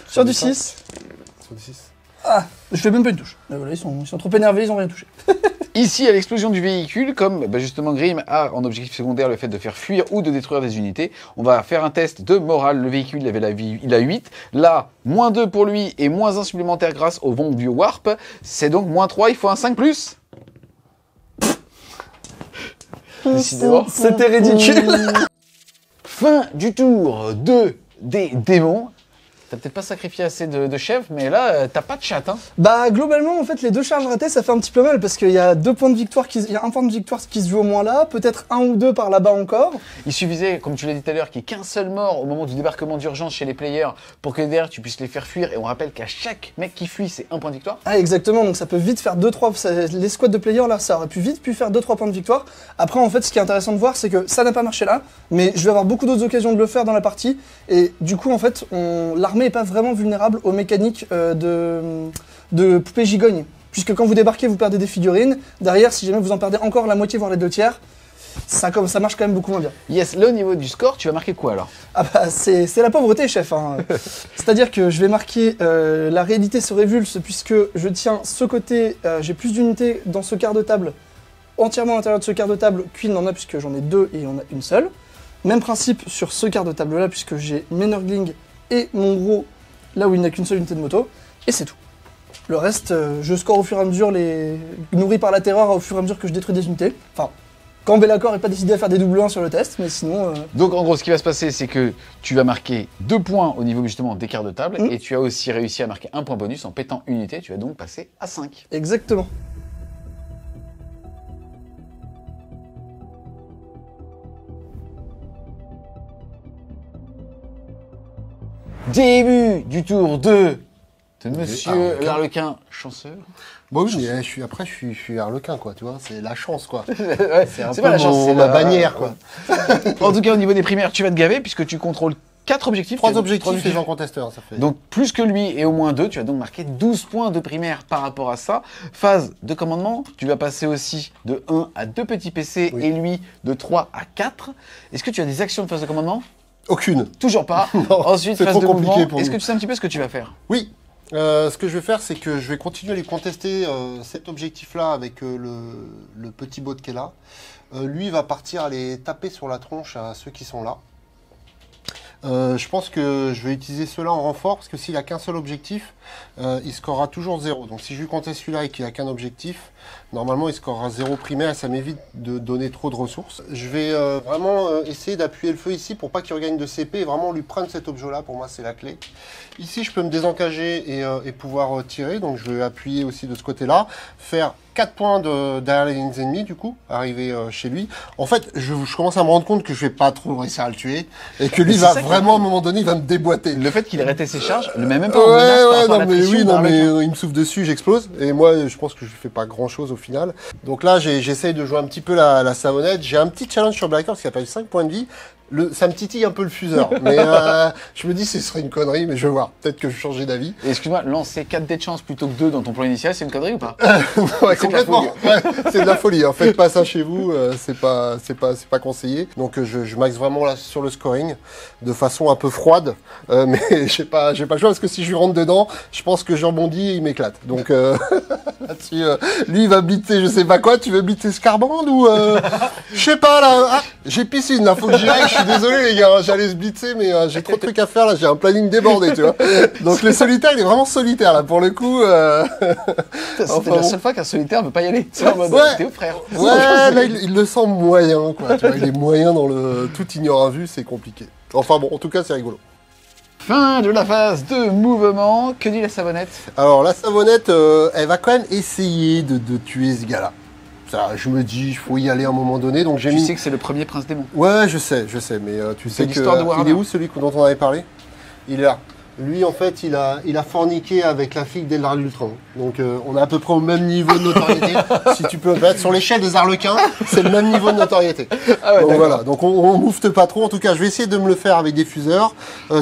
Sur du 6. Sur du 6. Ah, je fais même pas une touche. Là, voilà, ils sont trop énervés, ils ont rien touché. Ici, à l'explosion du véhicule, comme justement Grim a en objectif secondaire le fait de faire fuir ou de détruire des unités, on va faire un test de morale. Le véhicule il a 8. Là, -2 pour lui et -1 supplémentaire grâce au vent du Warp. C'est donc -3, il faut un 5+. Décidément. C'était ridicule. Fin du tour 2 des démons. T'as peut-être pas sacrifié assez de chefs, mais là, t'as pas de chat, hein. Bah, globalement, en fait, les 2 charges ratées, ça fait un petit peu mal parce qu'il y a 2 points de victoire, il y a un point de victoire qui se joue au moins là, peut-être 1 ou 2 par là-bas encore. Il suffisait, comme tu l'as dit tout à l'heure, qu'il y ait qu'un seul mort au moment du débarquement d'urgence chez les players pour que derrière tu puisses les faire fuir. Et on rappelle qu'à chaque mec qui fuit, c'est 1 point de victoire. Ah, exactement, donc ça peut vite faire 2-3. Les squads de players là, ça aurait pu vite faire 2-3 points de victoire. Après, en fait, ce qui est intéressant de voir, c'est que ça n'a pas marché là, mais je vais avoir beaucoup d'autres occasions de le faire dans la partie. Et du coup, en fait, l'armée est pas vraiment vulnérable aux mécaniques de poupées gigognes. Puisque quand vous débarquez, vous perdez des figurines. Derrière, si jamais vous en perdez encore la moitié, voire les 2 tiers, ça marche quand même beaucoup moins bien. Yes, là au niveau du score, tu vas marquer quoi alors? Ah bah c'est la pauvreté, chef. Hein. C'est-à-dire que je vais marquer la réédité se révulse puisque je tiens ce côté, j'ai plus d'unités dans ce quart de table, entièrement à l'intérieur de ce quart de table. Queen en a puisque j'en ai 2 et on a une seule. Même principe sur ce quart de table là puisque j'ai mes Nurglings et mon gros là où il n'a qu'une seule unité de moto, et c'est tout. Le reste, je score au fur et à mesure, nourri par la terreur au fur et à mesure que je détruis des unités. Enfin, quand Be'lakor n'est pas décidé à faire des double 1 sur le test, mais sinon... Donc en gros, ce qui va se passer, c'est que tu vas marquer 2 points au niveau justement d'écart de table, et tu as aussi réussi à marquer 1 point bonus en pétant une unité, tu vas donc passer à 5. Exactement. Début du tour 2 de Monsieur l'Arlequin chanceux. Bon oui, mais je suis Harlequin, quoi, tu vois, c'est la chance, quoi. Ouais, C'est un peu pas la chance, c'est ma la bannière, quoi. En tout cas, au niveau des primaires, tu vas te gaver puisque tu contrôles 4 objectifs. 3 objectifs et Jean Contesteur, ça fait. Donc plus que lui et au moins 2, tu as donc marqué 12 points de primaire par rapport à ça. Phase de commandement, tu vas passer aussi de 1 à 2 petits PC et lui de 3 à 4. Est-ce que tu as des actions de phase de commandement? Aucune. Toujours pas. Non, Ensuite, c'est phase trop de compliqué mouvement. pour Est-ce nous. que tu sais un petit peu ce que tu vas faire? Oui. Ce que je vais faire, c'est que je vais continuer à lui contester cet objectif-là avec le petit bot qui est là. Lui, il va partir aller taper sur la tronche à ceux qui sont là. Je pense que je vais utiliser ceux-là en renfort, parce que s'il a qu'un seul objectif, il scorera toujours 0. Donc si je lui conteste celui-là et qu'il a qu'un objectif, normalement il scorera 0 primaire et ça m'évite de donner trop de ressources. Je vais vraiment essayer d'appuyer le feu ici pour pas qu'il regagne de CP et vraiment lui prendre cet objet-là, pour moi c'est la clé. Ici je peux me désengager et pouvoir tirer, donc je vais appuyer aussi de ce côté-là, faire 4 points derrière les lignes ennemies du coup, arriver chez lui. En fait, je commence à me rendre compte que je vais pas trop réussir à le tuer et que lui va vraiment à un moment donné, il va me déboîter. Le fait qu'il ait arrêté ses charges, le met même pas en menace par rapport à la pression il me souffle dessus, j'explose. Et moi, je pense que je fais pas grand-chose au final. Donc là, j'essaye de jouer un petit peu la savonnette. J'ai un petit challenge sur Be'lakor parce qu'il a perdu 5 points de vie. Ça me titille un peu le fuseur, mais je me dis ce serait une connerie, mais je vais voir. Peut-être que je vais changer d'avis. Excuse-moi, lancer 4 dés de chance plutôt que 2 dans ton plan initial, c'est une connerie ou pas? Ouais, complètement. Ouais, c'est de la folie. Hein. Faites pas ça chez vous, c'est pas conseillé. Donc je maxe vraiment là sur le scoring de façon un peu froide, mais j'ai pas le choix parce que si je lui rentre dedans, je pense que je rebondis et il m'éclate. Donc là-dessus, lui il va blitzer, je sais pas quoi. Tu veux blitzer Scarband ou je sais pas là. Ah, j'ai piscine là, faut que j'y aille. Je suis désolé les gars, j'allais se blitzer, mais j'ai trop de trucs à faire là, j'ai un planning débordé, tu vois. Donc le solitaire, il est vraiment solitaire là, pour le coup. C'était la seule fois qu'un solitaire veut pas y aller. C'est en mode, t'es au frère. Ouais, là il le sent moyen, quoi. Tu vois, il est moyen dans le tout ignore à vue, c'est compliqué. Enfin bon, en tout cas, c'est rigolo. Fin de la phase de mouvement. Que dit la savonnette? Alors la savonnette, elle va quand même essayer de tuer ce gars-là. Ça, je me dis, il faut y aller à un moment donné, donc j'ai mis... Tu sais que c'est le premier prince démon. Ouais, je sais, mais tu sais que... l'histoire de Warhammer. Il est où celui dont on avait parlé? Il est là. Lui, en fait, il a forniqué avec la fille d'Eldar l'Ultron. Donc, on est à peu près au même niveau de notoriété. Si tu peux être sur l'échelle des Arlequins, c'est le même niveau de notoriété. Ah ouais, donc voilà, donc on moufte pas trop. En tout cas, je vais essayer de me le faire avec des fuseurs,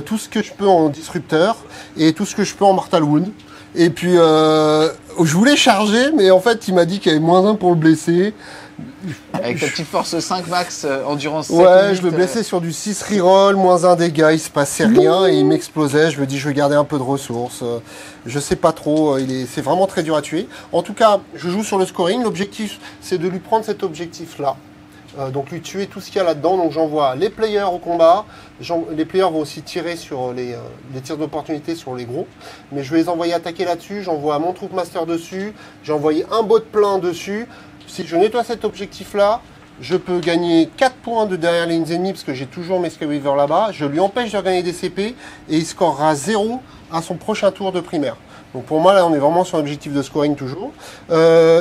tout ce que je peux en disrupteur et tout ce que je peux en Mortal Wound. Et puis, je voulais charger, mais en fait, il m'a dit qu'il y avait -1 pour le blesser. Avec ta petite force 5 max, endurance 7 Ouais, minutes, je le blessais sur du 6 reroll, -1 dégâts, il se passait rien et il m'explosait. Je me dis, je vais garder un peu de ressources. Je sais pas trop, c'est vraiment très dur à tuer. En tout cas, je joue sur le scoring. L'objectif, c'est de lui prendre cet objectif-là. Donc lui tuer tout ce qu'il y a là-dedans. Donc j'envoie les players au combat. Les players vont aussi tirer sur les tirs d'opportunité sur les gros. Mais je vais les envoyer attaquer là-dessus. J'envoie mon Troop Master dessus. J'ai envoyé un bot plein dessus. Si je nettoie cet objectif-là, je peux gagner 4 points de derrière les lignes ennemies parce que j'ai toujours mes Skyweaver là-bas. Je lui empêche de gagner des CP et il scorera 0 à son prochain tour de primaire. Donc pour moi, là, on est vraiment sur un objectif de scoring toujours.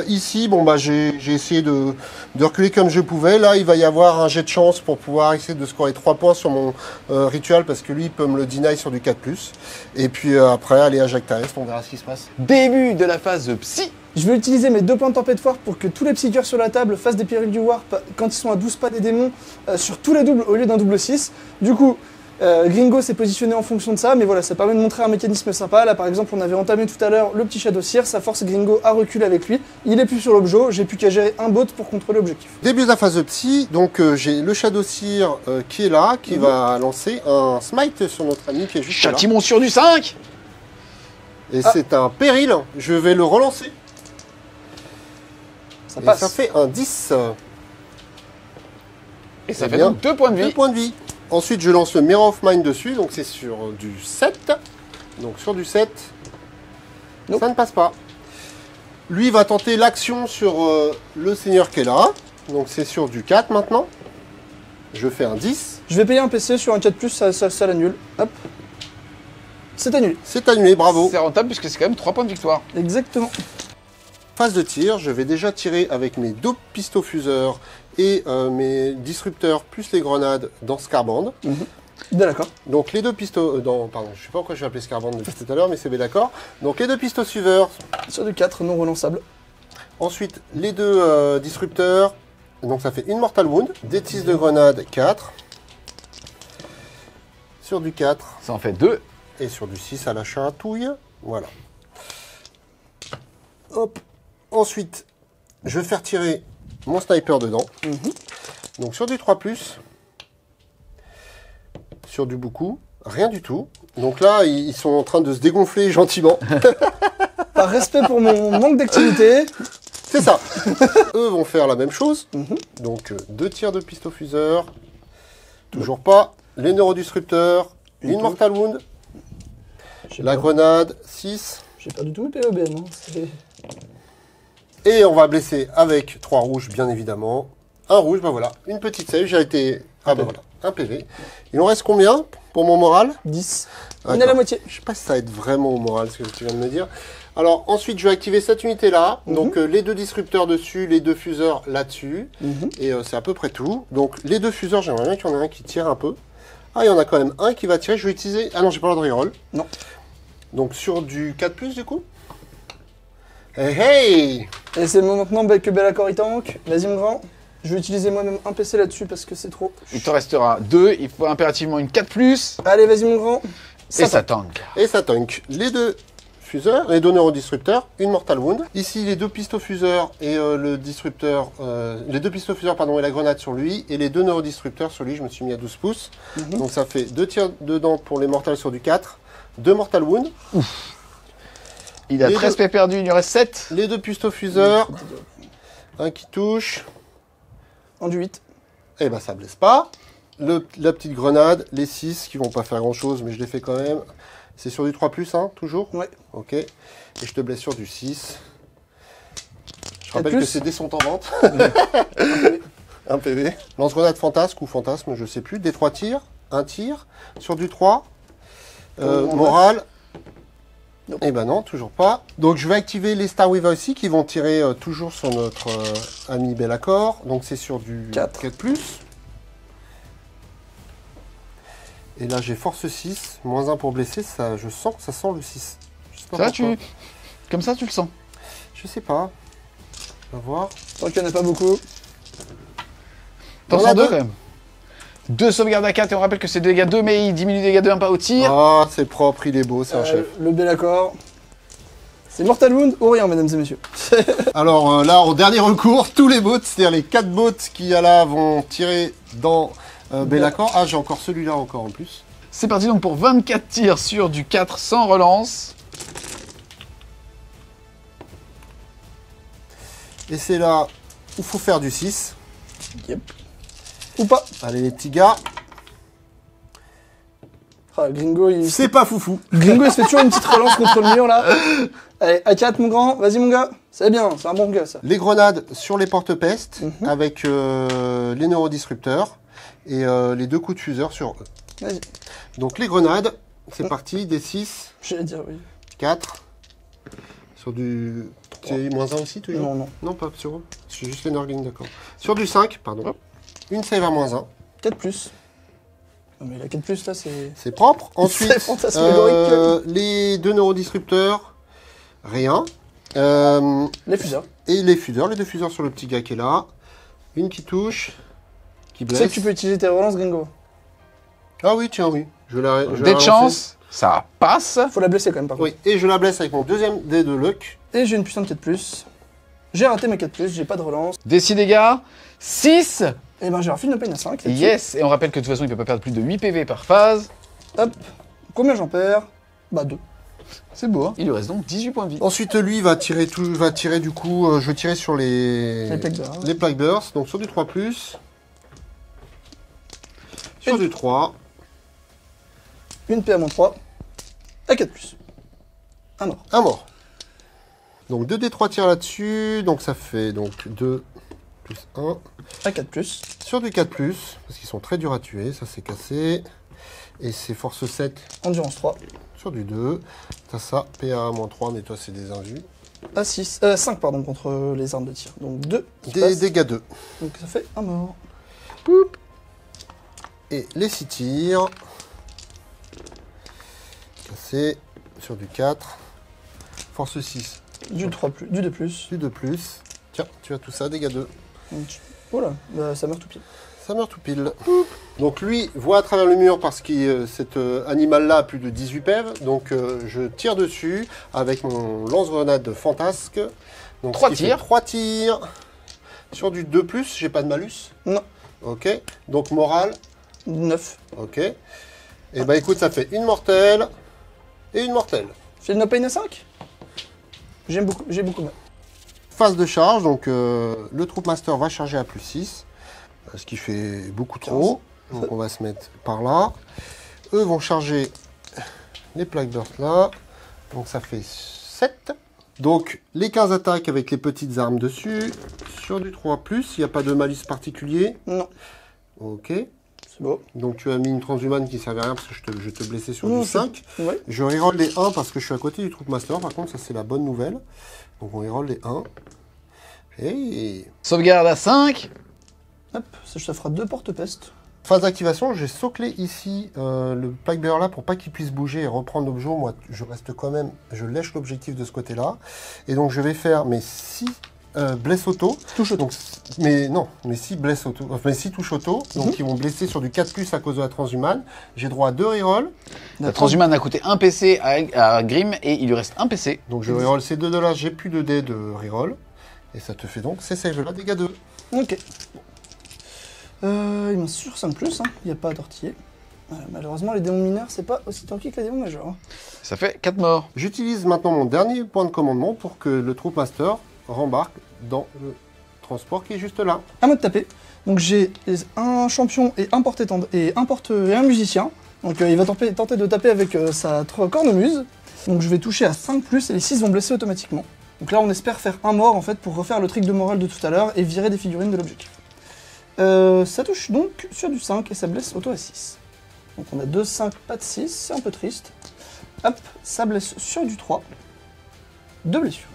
Ici, bon, bah, j'ai essayé de reculer comme je pouvais. Là, il va y avoir un jet de chance pour pouvoir essayer de scorer 3 points sur mon rituel parce que lui, il peut me le deny sur du 4+. Et puis après, aller à Jacques Tarest, on verra ce qui se passe. Début de la phase psy. Je vais utiliser mes 2 points de tempête foire pour que tous les psycheurs sur la table fassent des périls du warp quand ils sont à 12 pas des démons sur tous les doubles au lieu d'un double 6. Du coup, Gringo s'est positionné en fonction de ça, mais voilà, ça permet de montrer un mécanisme sympa. Là, par exemple, on avait entamé tout à l'heure le petit Shadow Seer, ça force Gringo à reculer avec lui. Il est plus sur l'objet, j'ai plus qu'à gérer un bot pour contrôler l'objectif. Début de la phase de psy, donc j'ai le Shadow Seer qui est là, qui va lancer un smite sur notre ami qui est juste là. Châtiment sur du 5. Et c'est un péril, je vais le relancer. Ça passe. Ça fait un 10. Et ça fait donc 2 points de vie. 2 points de vie. Ensuite, je lance le Mirror of Mind dessus, donc c'est sur du 7. Donc sur du 7, Nope. ça ne passe pas. Lui va tenter l'action sur le seigneur qui est là. Donc c'est sur du 4 maintenant. Je fais un 10. Je vais payer un PC sur un 4+, ça l'annule. Hop. C'est annulé. C'est annulé, bravo. C'est rentable puisque c'est quand même 3 points de victoire. Exactement. Phase de tir, je vais déjà tirer avec mes 2 pistofuseurs et mes disrupteurs plus les grenades dans Scarband. D'accord. Donc les 2 pistos... pardon, je sais pas pourquoi je vais appeler Scarband depuis tout à l'heure, mais c'est bien d'accord. Donc les 2 pistofuseurs. Sur du 4, non relançable. Ensuite, les 2 disrupteurs. Donc ça fait une Mortal Wound. Des tirs de grenade, 4. Sur du 4. Ça en fait 2. Et sur du 6 à la chatouille. Voilà. Hop. Ensuite, je vais faire tirer mon sniper dedans. Donc sur du 3+. Sur du beaucoup. Rien du tout. Donc là, ils sont en train de se dégonfler gentiment. Par respect pour mon manque d'activité. C'est ça. Eux vont faire la même chose. Donc 2 tirs de pistofuseur. Toujours pas. Les neurodisrupteurs. Une Mortal Wound. La grenade. 6. J'ai pas du tout le POBM. Et on va blesser avec 3 rouges, bien évidemment. Un rouge, ben voilà. Une petite save. J'ai été... Ah ben voilà. Un PV. Il en reste combien pour mon moral? 10. On est à la moitié. Je sais pas si ça aide vraiment au moral, ce que tu viens de me dire. Alors ensuite, je vais activer cette unité-là. Donc les 2 disrupteurs dessus, les 2 fuseurs là-dessus. Et c'est à peu près tout. Donc les 2 fuseurs, j'aimerais bien qu'il y en ait un qui tire un peu. Ah, il y en a quand même un qui va tirer. Je vais utiliser... Ah non, j'ai pas le droit de reroll. Non. Donc sur du 4+, du coup. Hey, hey! Et c'est le moment maintenant que Be'lakor il tank. Vas-y mon grand. Je vais utiliser moi-même un PC là-dessus parce que c'est trop. Il te restera 2. Il faut impérativement une 4+. Allez, vas-y mon grand. Et ça tank. Et ça tank. Les 2 fuseurs, les 2 neurodisrupteurs, une Mortal Wound. Ici, les 2 pistofuseurs et le disrupteur, les 2 pistofuseurs pardon, et la grenade sur lui, et les 2 neurodisrupteurs sur lui, je me suis mis à 12 pouces. Donc ça fait 2 tirs dedans pour les mortals sur du 4, 2 Mortal Wound. Il a Les 13 P perdus, il lui reste 7. Les 2 pistofuseurs, un qui touche, En du 8. et ben ça blesse pas. La petite grenade, les 6 qui vont pas faire grand chose, mais je les fais quand même. C'est sur du 3+, hein, toujours? Ouais. Ok. Et je te blesse sur du 6. Je rappelle que ces dés sont en vente. Un PV. Lance-grenade fantasme ou fantasme, je sais plus. Des 3 tirs. Un tir. Sur du 3. Morale. Nope. Eh ben non, toujours pas. Donc je vais activer les Star Weaver ici qui vont tirer toujours sur notre ami Be'lakor. Donc c'est sur du 4. 4+. Et là j'ai force 6, moins 1 pour blesser, ça, je sens que ça sent le 6. Je sais pas Ça, pourquoi. Comme ça, tu le sens. Je sais pas. On va voir. Tant qu'il n'y en a pas beaucoup. T'en On a sens 2 deux. quand même. 2 sauvegardes à 4 et on rappelle que c'est dégâts 2 mais il diminue les dégâts 2 un pas au tir. Ah, c'est propre, il est beau, c'est un chef. Le Be'lakor. C'est Mortal Wound ou rien, mesdames et messieurs. Alors là, en dernier recours, tous les bots, c'est-à-dire les 4 bots qui là vont tirer dans Be'lakor. Ah, j'ai encore celui-là encore en plus. C'est parti donc pour 24 tirs sur du 4 sans relance. Et c'est là où il faut faire du 6. Yep. Ou pas. Allez les petits gars, Ah, Gringo, c'est pas foufou. Gringo, il se fait toujours une petite relance contre le mur là. Allez, A4 mon grand, vas-y mon gars. C'est bien, c'est un bon gars ça. Les grenades sur les porte-pestes avec les neurodisrupteurs et les 2 coups de fuseur sur eux. Vas-y. Donc les grenades, c'est parti, des 6, J'allais dire oui. 4, sur du... C'est moins 1 aussi toujours? Non, non. Non, pas sur eux, c'est juste les Nurgling, d'accord. Sur du 5, pardon, une save à moins 1. 4+. Non mais la 4+, là, c'est... C'est propre. Ensuite, C'est fantasmagorique. les 2 neurodisrupteurs, rien. Les fuseurs. Et les fuseurs, les 2 fuseurs sur le petit gars qui est là. Une qui touche, qui Tu blesse. sais que tu peux utiliser tes relances, Gringo. Ah oui, tiens, oui. Je la Des de chance, ça passe. Faut la blesser quand même par contre. Oui, et je la blesse avec mon deuxième dé de luck. Et j'ai une puissante 4+. J'ai raté mes 4+, j'ai pas de relance. Des 6 dégâts, 6. Et ben j'ai refait une peine à 5. là-dessus. Yes, et on rappelle que de toute façon il peut pas perdre plus de 8 PV par phase. Hop. Combien j'en perds? Bah 2. C'est beau, hein. Il lui reste donc 18 points de vie. Ensuite, lui va tirer du coup, je vais tirer sur les plaques burst, donc sur du 3+. Sur du 3. Une PA-3. À 4+. Un mort. Un mort. Donc 2d3 tirs là-dessus, donc ça fait donc 2 plus 1. À 4+. Sur du 4+, parce qu'ils sont très durs à tuer, ça c'est cassé. Et c'est force 7 Endurance 3. sur du 2. T'as ça, PA-3, mais toi c'est des invus. À 5 pardon, contre les armes de tir. Donc 2. Dégâts 2. Donc ça fait un mort. Poup. Et les 6 tirs. Cassé sur du 4. Force 6. Du 3+, du 2+. Du 2+. Tiens, tu as tout ça, dégâts 2. Voilà, bah, ça meurt tout pile. Ça meurt tout pile. Donc lui voit à travers le mur parce que cet animal-là a plus de 18 PEV. Donc je tire dessus avec mon lance-grenade fantasque. Donc 3 tirs. 3 tirs. Sur du 2+, j'ai pas de malus. Non. Ok. Donc morale. 9. Ok. Et bah écoute, ça fait une mortelle et une mortelle. Feel no pain à 5. J'ai beaucoup mal. Phase de charge, donc le Troopmaster va charger à +6, ce qui fait beaucoup trop. Donc on va se mettre par là. Eux vont charger les plaques burst là. Donc ça fait 7. Donc les 15 attaques avec les petites armes dessus. Sur du 3+, il n'y a pas de malus particulier. Non. Ok. C'est beau. Donc tu as mis une transhumane qui ne servait à rien parce que je te blessais sur Non, du 5. Ouais. Je reroll les 1 parce que je suis à côté du Troopmaster. Par contre, ça c'est la bonne nouvelle. Donc on reroll les 1. Et Sauvegarde à 5. Hop, ça fera 2 porte-peste. phase d'activation, j'ai soclé ici le plaque bearer là pour pas qu'il puisse bouger et reprendre l'objet. Moi, je reste quand même, je lèche l'objectif de ce côté-là. Et donc je vais faire mes 6 bless auto. Touche auto. Donc, mais non, mes 6 bless auto, enfin mes 6 touches auto. Donc ils vont blesser sur du 4+ à cause de la transhumane. J'ai droit à 2 rerolls. La transhumane a coûté 1 PC à Grim et il lui reste 1 PC. Donc je reroll ces 2 là, j'ai plus de dés de reroll. Et ça te fait donc ces saves-là, dégâts 2. Ok. Il m'en sur 5+, hein. Il n'y a pas à tortiller. Voilà, malheureusement, les démons mineurs, c'est pas aussi tanky que les démons majeurs. Hein. Ça fait 4 morts. J'utilise maintenant mon dernier point de commandement pour que le Troopmaster rembarque dans le transport qui est juste là. À moi de taper. Donc j'ai un champion et un porte-étendard et un musicien. Donc il va tenter de taper avec sa cornemuse. Donc je vais toucher à 5+, et les 6 vont blesser automatiquement. Donc là on espère faire un mort en fait pour refaire le trick de morale de tout à l'heure et virer des figurines de l'objectif. Ça touche donc sur du 5 et ça blesse auto à 6. Donc on a 2, 5, pas de 6, c'est un peu triste. Hop, ça blesse sur du 3. 2 blessures.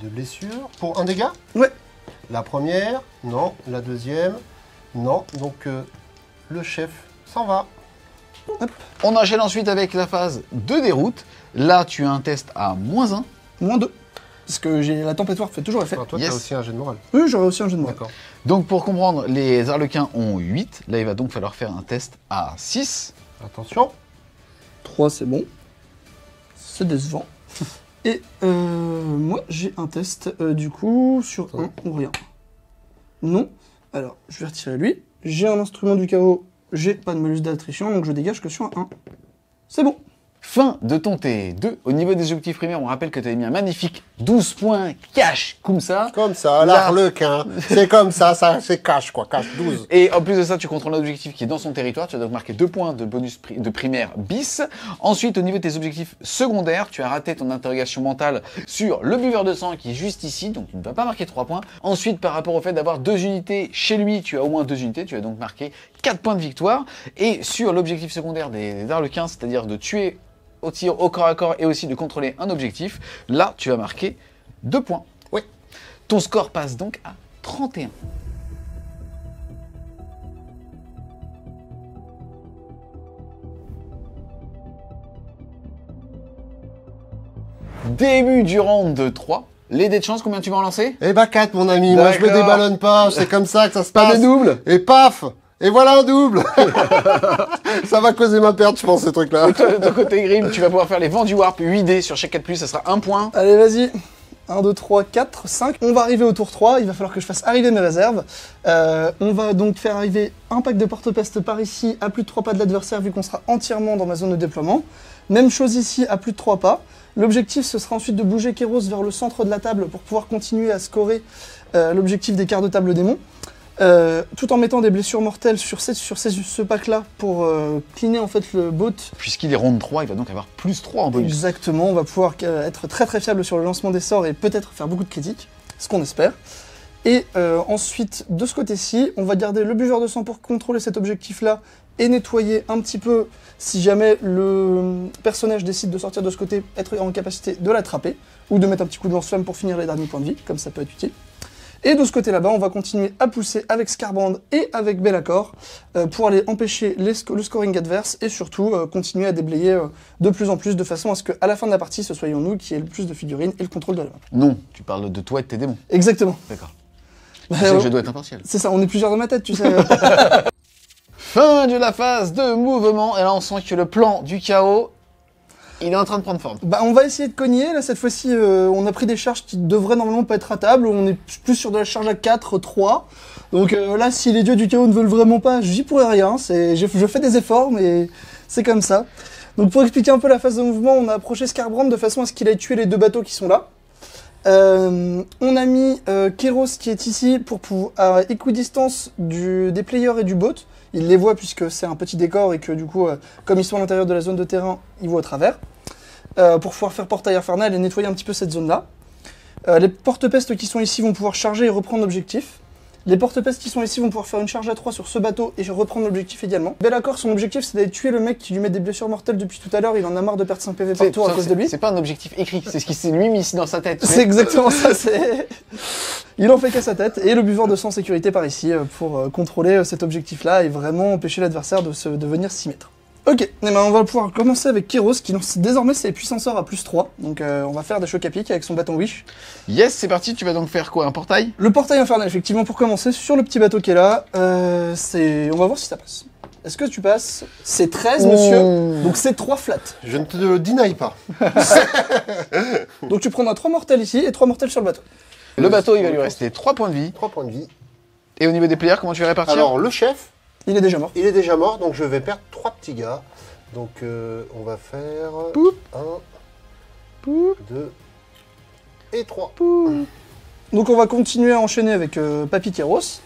De blessure pour un dégât. Ouais. La première, non. La deuxième, non. Donc le chef s'en va. Hop, On enchaîne ensuite avec la phase de déroute. Là, tu as un test à -1. moins 2. Parce que la tempête noire fait toujours effet. Alors, toi, Yes. tu as aussi un jet de morale. Oui, j'aurais aussi un jeu de morale. D'accord. Donc pour comprendre, les Arlequins ont 8. Là, il va donc falloir faire un test à 6. Attention. 3 c'est bon. C'est décevant. Et moi j'ai un test du coup sur 1 ou rien. Non. Alors je vais retirer lui. J'ai un instrument du chaos. J'ai pas de malus d'attrition donc je dégage que sur un 1. C'est bon. Fin de ton T2. Au niveau des objectifs primaires, on rappelle que tu avais mis un magnifique 12 points cash comme ça. Comme ça, l'arlequin. C'est comme ça, c'est cash quoi, cash 12. Et en plus de ça, tu contrôles l'objectif qui est dans son territoire. Tu as donc marqué 2 points de bonus de primaire bis. Ensuite, au niveau de tes objectifs secondaires, tu as raté ton interrogation mentale sur le buveur de sang qui est juste ici. Donc, tu ne vas pas marquer 3 points. Ensuite, par rapport au fait d'avoir 2 unités chez lui, tu as au moins 2 unités. Tu as donc marqué 4 points de victoire. Et sur l'objectif secondaire des Arlequins, c'est-à-dire de tuer au tir au corps à corps et aussi de contrôler un objectif, là, tu as marqué 2 points. Oui. Ton score passe donc à 31. Début du round 3. Les dés de chance, combien tu vas en lancer? Eh bah 4 mon ami, moi je me D'accord. déballonne pas, c'est comme ça que ça se Pas passe. de double. Et paf. Et voilà un double. Ça va causer ma perte, je pense, ce truc-là. Toi, de ton côté, Grim, tu vas pouvoir faire les vents du Warp 8 dés sur chaque 4+, ça sera 1 point. Allez vas-y. 1, 2, 3, 4, 5. On va arriver au tour 3, il va falloir que je fasse arriver mes réserves. On va donc faire arriver un pack de porte-peste par ici à plus de 3 pas de l'adversaire vu qu'on sera entièrement dans ma zone de déploiement. Même chose ici à plus de 3 pas. L'objectif ce sera ensuite de bouger Kéros vers le centre de la table pour pouvoir continuer à scorer l'objectif des quarts de table démons. tout en mettant des blessures mortelles sur ce pack-là pour cleaner en fait le bot. Puisqu'il est round 3, il va donc avoir plus 3 en bonus. Exactement, on va pouvoir être très très fiable sur le lancement des sorts et peut-être faire beaucoup de critiques, ce qu'on espère. Et ensuite, de ce côté-ci, on va garder le buveur de sang pour contrôler cet objectif-là et nettoyer un petit peu si jamais le personnage décide de sortir de ce côté, être en capacité de l'attraper, ou de mettre un petit coup de lance-flamme pour finir les derniers points de vie, comme ça peut être utile. Et de ce côté là-bas, on va continuer à pousser avec Skarbrand et avec Be'lakor pour aller empêcher le scoring adverse et surtout continuer à déblayer de plus en plus de façon à ce qu'à la fin de la partie, ce soyons nous qui ait le plus de figurines et le contrôle de la map. Non, tu parles de toi et de tes démons. Exactement. D'accord. Tu sais que je dois être impartial. C'est ça, on est plusieurs dans ma tête, tu sais. Fin de la phase de mouvement, et là on sent que le plan du chaos, il est en train de prendre forme. Bah on va essayer de cogner, là cette fois-ci on a pris des charges qui devraient normalement pas être ratables, on est plus sur de la charge à 4, 3, donc là si les dieux du chaos ne veulent vraiment pas, j'y pourrais rien, je fais des efforts mais c'est comme ça. Donc pour expliquer un peu la phase de mouvement, on a approché Skarbrand de façon à ce qu'il aille tuer les 2 bateaux qui sont là. On a mis Kéros qui est ici à équidistance des players et du bot. Il les voit puisque c'est un petit décor et que du coup, comme ils sont à l'intérieur de la zone de terrain, ils voient au travers. Pour pouvoir faire portail infernal et nettoyer un petit peu cette zone-là. Les porte-pestes qui sont ici vont pouvoir charger et reprendre l'objectif. Les porte-pestes qui sont ici vont pouvoir faire une charge à 3 sur ce bateau et reprendre l'objectif également. Be'lakor, son objectif c'est d'aller tuer le mec qui lui met des blessures mortelles depuis tout à l'heure, il en a marre de perdre 5 PV par tour à cause de lui. C'est pas un objectif écrit, c'est ce qui s'est lui mis ici dans sa tête. C'est exactement ça, il en fait qu'à sa tête, et le buveur de sang sécurité par ici pour contrôler cet objectif-là et vraiment empêcher l'adversaire de venir s'y mettre. Ok, et ben on va pouvoir commencer avec Kéros qui lance désormais ses puissances sorts à plus 3, donc on va faire des chocs à pic avec son bâton Wish. Yes, c'est parti, tu vas donc faire quoi, un portail? Le portail infernal, effectivement, pour commencer, sur le petit bateau qui est là, on va voir si ça passe. Est-ce que tu passes? C'est 13, monsieur, donc c'est 3 flats. Je ne te le deny pas. Donc tu prendras 3 mortels ici et 3 mortels sur le bateau. Le bateau, il va lui rester 3 points de vie. 3 points de vie. Et au niveau des players, comment tu vas répartir? Alors, le chef, il est déjà mort. il est déjà mort, donc je vais perdre 3 petits gars. Donc, on va faire... Poup. 1, 2 et 3. Donc on va continuer à enchaîner avec Papy Kéros.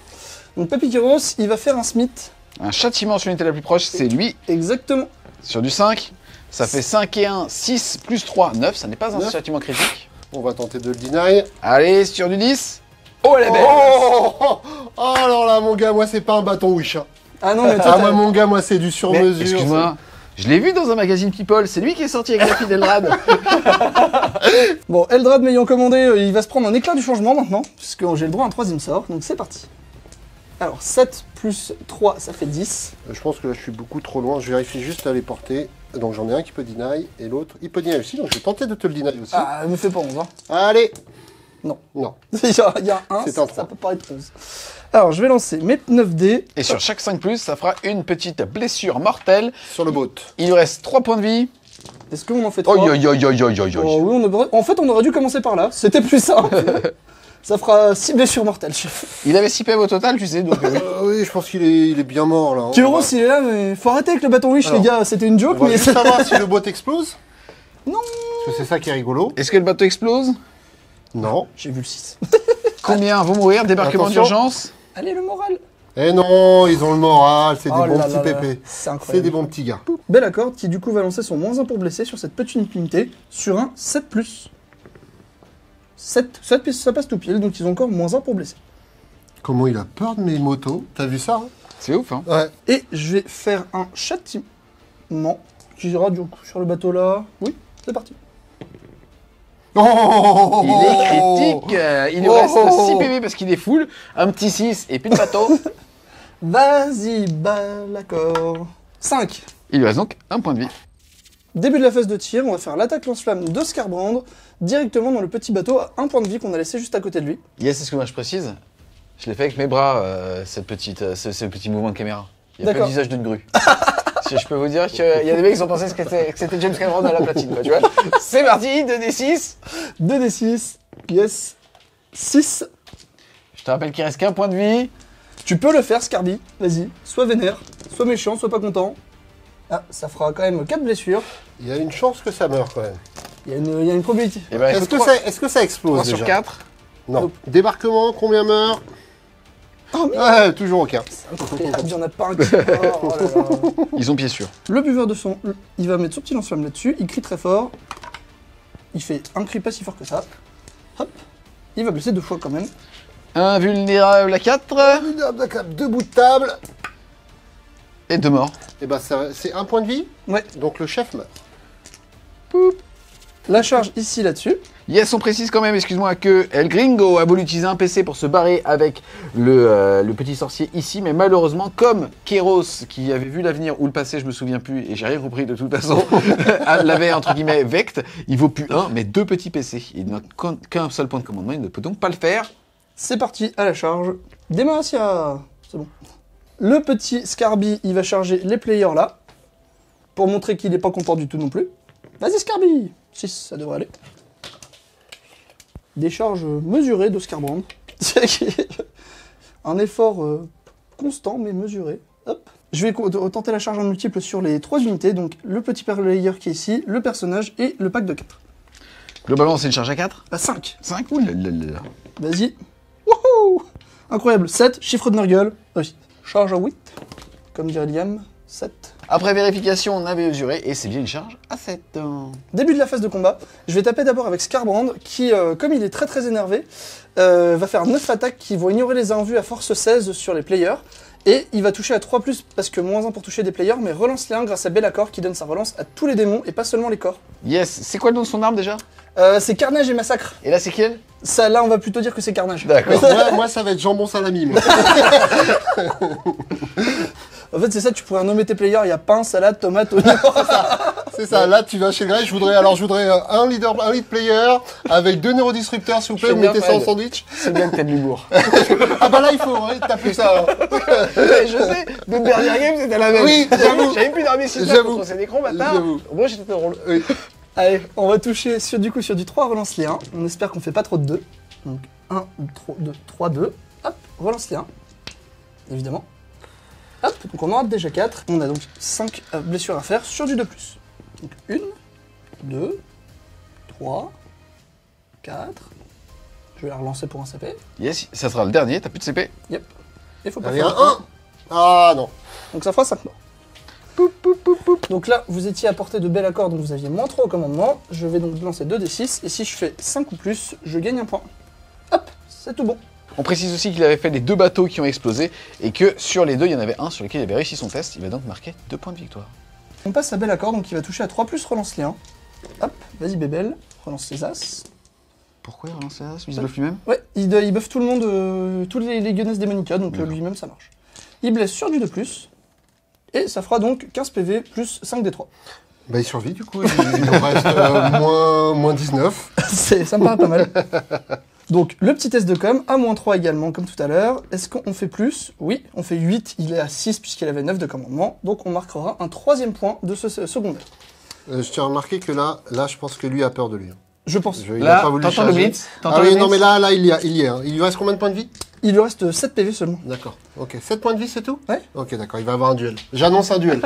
Donc Papy Kéros, il va faire un Smith. Un châtiment sur l'unité la plus proche, c'est lui. Exactement. Sur du 5, ça fait 5 et 1, 6 plus 3, 9. Ça n'est pas un 9. châtiment critique. On va tenter de le deny. Allez, sur du 10. Oh, elle est belle. Oh, alors là, mon gars, moi, c'est pas un bâton Wish. Hein. Ah non, mais toi, Ah, moi, mon gars, moi, c'est du sur-mesure. Excuse-moi, je l'ai vu dans un magazine People, c'est lui qui est sorti avec la fille d'Eldrad. Bon, Eldrad m'ayant commandé, il va se prendre un éclat du changement maintenant, puisque j'ai le droit à un 3e sort, donc c'est parti. Alors, 7 plus 3, ça fait 10. Je pense que là, je suis beaucoup trop loin. Je vérifie juste à les porter. Donc, j'en ai un qui peut deny et l'autre, il peut deny aussi. Donc, je vais tenter de te le deny aussi. Ah, me fais pas 11, hein. Allez. Non. Non. Il y a un, C'est un ça 3. peut paraître 11. Alors, je vais lancer mes 9 dés. Et sur chaque 5+, ça fera une petite blessure mortelle. Sur le boat. Il lui reste 3 points de vie. Est-ce qu'on en fait 3? Oh, oui, En fait, on aurait dû commencer par là. C'était plus simple. Ça fera 6 blessures mortelles, chef. Il avait 6 PV au total, tu sais, donc oui. Oui, je pense qu'il est bien mort, là. Hein. Kéros, il est là, mais faut arrêter avec le bâton Wish, Alors, les gars. C'était une joke, On va mais... juste savoir si le boat explose. Non. Parce que c'est ça qui est rigolo. Est-ce que le bateau explose? Non. J'ai vu le 6. Combien vont mourir? Débarquement Attention. d'urgence? Allez, le moral. Eh non, ils ont le moral. C'est Oh des bons là petits là là. pépés. C'est C'est incroyable. des bons petits gars. Be'lakor qui du coup va lancer son -1 pour blesser sur cette petite unité sur un 7+. 7, ça passe tout pile, donc ils ont encore -1 pour blesser. Comment il a peur de mes motos. T'as vu ça? C'est ouf, hein. Ouais. Et je vais faire un châtiment qui ira du coup sur le bateau là. Oui, c'est parti. Oh, Il est critique, il lui reste 6 PV parce qu'il est full, un petit 6 et puis le bateau. Vas-y, Be'lakor. 5. Il lui reste donc un point de vie. Début de la phase de tir, on va faire l'attaque lance-flamme de Skarbrand directement dans le petit bateau à un point de vie qu'on a laissé juste à côté de lui. Yes, c'est ce que moi je précise. Je l'ai fait avec mes bras, ce petit mouvement de caméra. Il n'y a pas D'accord. le visage d'une grue. Je peux vous dire qu'il y a des mecs qui ont pensé que c'était James Cameron à la platine, quoi, tu vois. C'est parti, 2d6. 2d6, yes, 6. Je te rappelle qu'il reste qu'un point de vie. Tu peux le faire, Scarby, vas-y. Soit vénère, soit méchant, soit pas content. Ah, ça fera quand même 4 blessures. Il y a une chance que ça meure quand même. Il y a une probabilité. Et ben, Est-ce que ça explose 3 déjà? sur 4. Non. Débarquement, combien meurt? Oh mais Ouais, toujours aucun. il y en a pas un qui part. Oh là là. Ils ont pied sûr. Le buveur de son, il va mettre son petit lance-flamme là-dessus, il crie très fort. Il fait un cri pas si fort que ça. Hop. Il va blesser 2 fois quand même. Invulnérable à 4. 2 bouts de table. Et 2 morts. Et bah c'est un point de vie. Ouais. Donc le chef meurt. La charge ici là-dessus. Yes, on précise quand même, excuse-moi, que El Gringo a voulu utiliser un PC pour se barrer avec le petit sorcier ici, mais malheureusement, comme Kéros, qui avait vu l'avenir ou le passé, je me souviens plus, et j'ai rien compris de toute façon, l'avait entre guillemets vect, il vaut plus 1, mais 2 petits PC. Il n'a qu'un seul point de commandement, il ne peut donc pas le faire. C'est parti, à la charge. Demacia. C'est bon. Le petit Scarby, il va charger les players là, pour montrer qu'il n'est pas content du tout non plus. Vas-y Scarby. 6, ça devrait aller. Des charges mesurées de Scarbrand. Un effort constant mais mesuré. Hop. Je vais tenter la charge en multiple sur les 3 unités, donc le petit player qui est ici, le personnage et le pack de 4. Globalement, c'est une charge à 4. À 5. 5, oulalalala. Vas-y. Wouhou. Incroyable. 7, chiffre de Nurgle. Oui. Charge à 8, comme dirait Liam. 7. Après vérification, on avait mesuré, et c'est bien une charge à 7. Début de la phase de combat, je vais taper d'abord avec Scarbrand qui, comme il est très énervé, va faire 9 attaques qui vont ignorer les invus à force 16 sur les players. Et il va toucher à 3+, parce que moins 1 pour toucher des players, mais relance les 1 grâce à Be'lakor qui donne sa relance à tous les démons et pas seulement les corps. Yes, c'est quoi le nom de son arme déjà? C'est Carnage et Massacre. Et là, c'est quel? Ça, là, on va plutôt dire que c'est Carnage. D'accord. moi, ça va être jambon salami. Moi. En fait, c'est ça, tu pourrais nommer tes players, il y a pain, salade, tomate, oignon. C'est ça, là tu vas chez Grey, je voudrais un lead player avec 2 neurodisrupteurs s'il vous plaît, Je vous sais bien, mettez ça en Fred. sandwich. C'est bien que t'aies de l'humour. Ah bah là il faut, ouais, t'as plus ça. Hein. Je sais, notre dernière game, c'était la même. Oui, j'avoue. J'avais plus dormi 6 J'avoue. contre ces nécrons, bâtard. J'avoue. Au moins, j'étais drôle. Oui. Allez, on va toucher sur du 3, relance les 1. On espère qu'on fait pas trop de 2. Donc 1, 3, 2. Hop, relance les 1. Évidemment. Hop, donc on en a déjà 4. On a donc 5 blessures à faire sur du 2+. Donc 1, 2, 3, 4. Je vais la relancer pour un CP. Yes, ça sera le dernier, t'as plus de CP. Yep. Il faut pas Allez, faire un 1. Ah non. Donc ça fera 5 morts. Donc là, vous étiez à portée de Be'lakor, donc vous aviez moins 3 au commandement. Je vais donc lancer 2d6, et si je fais 5 ou plus, je gagne un point. Hop, c'est tout bon. On précise aussi qu'il avait fait les 2 bateaux qui ont explosé et que sur les 2, il y en avait un sur lequel il avait réussi son test. Il va donc marquer 2 points de victoire. On passe à Be'lakor, donc il va toucher à 3+, relance les 1. Hop, vas-y Bébel, relance les As. Pourquoi il relance ça? Il se bluffe lui-même? Ouais, il buff tout le monde, tous les Légionnaires Démonica, donc lui-même ça marche. Il blesse sur du 2+, et ça fera donc 15 PV plus 5 D3. Bah il survit du coup, il en reste moins 19. Ça me paraît pas mal. Donc le petit test de com, à moins 3 également, comme tout à l'heure. Est-ce qu'on fait plus? Oui, on fait 8, il est à 6 puisqu'il avait 9 de commandement, donc on marquera un 3e point de ce secondaire. Je tiens à remarquer que là je pense que lui a peur de lui. Je pense. Il Là, a pas voulu t'entends le charger. blitz? Ah oui, non mais là il y est. Hein. Il lui reste combien de points de vie? Il lui reste 7 PV seulement. D'accord, ok. 7 points de vie c'est tout? Ouais. Ok d'accord, il va avoir un duel. J'annonce un duel.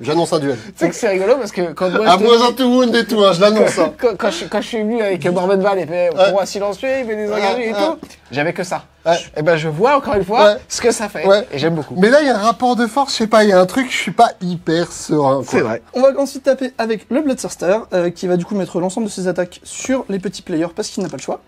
J'annonce un duel. Tu sais que c'est rigolo parce que quand moi, À moins un to wound et tout, hein, je l'annonce. Hein. quand je suis venu avec Morben Val et fait roi silencieux, il fait des engagés et tout, j'avais que ça. Ouais. Et ben je vois encore une fois Ouais. ce que ça fait Ouais. et j'aime beaucoup. Mais là il y a un rapport de force, je sais pas, il y a un truc, je suis pas hyper serein. Quoi. C'est vrai. On va ensuite taper avec le Bloodthirster, qui va du coup mettre l'ensemble de ses attaques sur les petits players parce qu'il n'a pas le choix.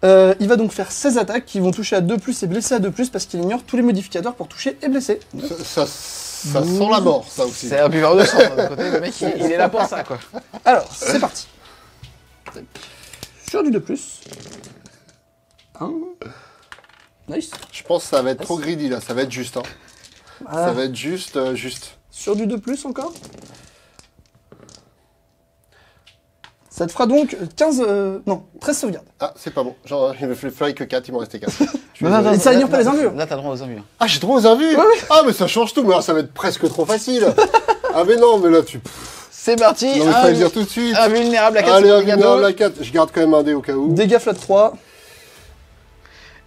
Il va donc faire 16 attaques qui vont toucher à 2+, et blesser à 2+, parce qu'il ignore tous les modificateurs pour toucher et blesser. Ça sent la mort, ça aussi. C'est un buveur de sang d'un côté, le mec il est là pour ça quoi. Alors, c'est parti. Sur du 2+. 1. Nice. Je pense que ça va être trop greedy là, ça va être juste. Hein. Ah, Ça va être juste. sur du 2+, encore. Ça te fera donc 13 sauvegardes. Ah, c'est pas bon. Genre, il me fallait que 4, il m'en restait 4. Et ça ignore pas les invus. Là t'as le droit aux invus. Ah, j'ai trop aux invus. Ouais, ouais. Ah, mais ça change tout, mais alors, ça va être presque trop facile. Ah, mais non, mais là, tu. C'est parti. Non, mais fallait le dire tout de suite. Invulnérable à 4 Allez, invulnérable à 4. Je garde quand même un dé au cas où. Dégâts flat 3.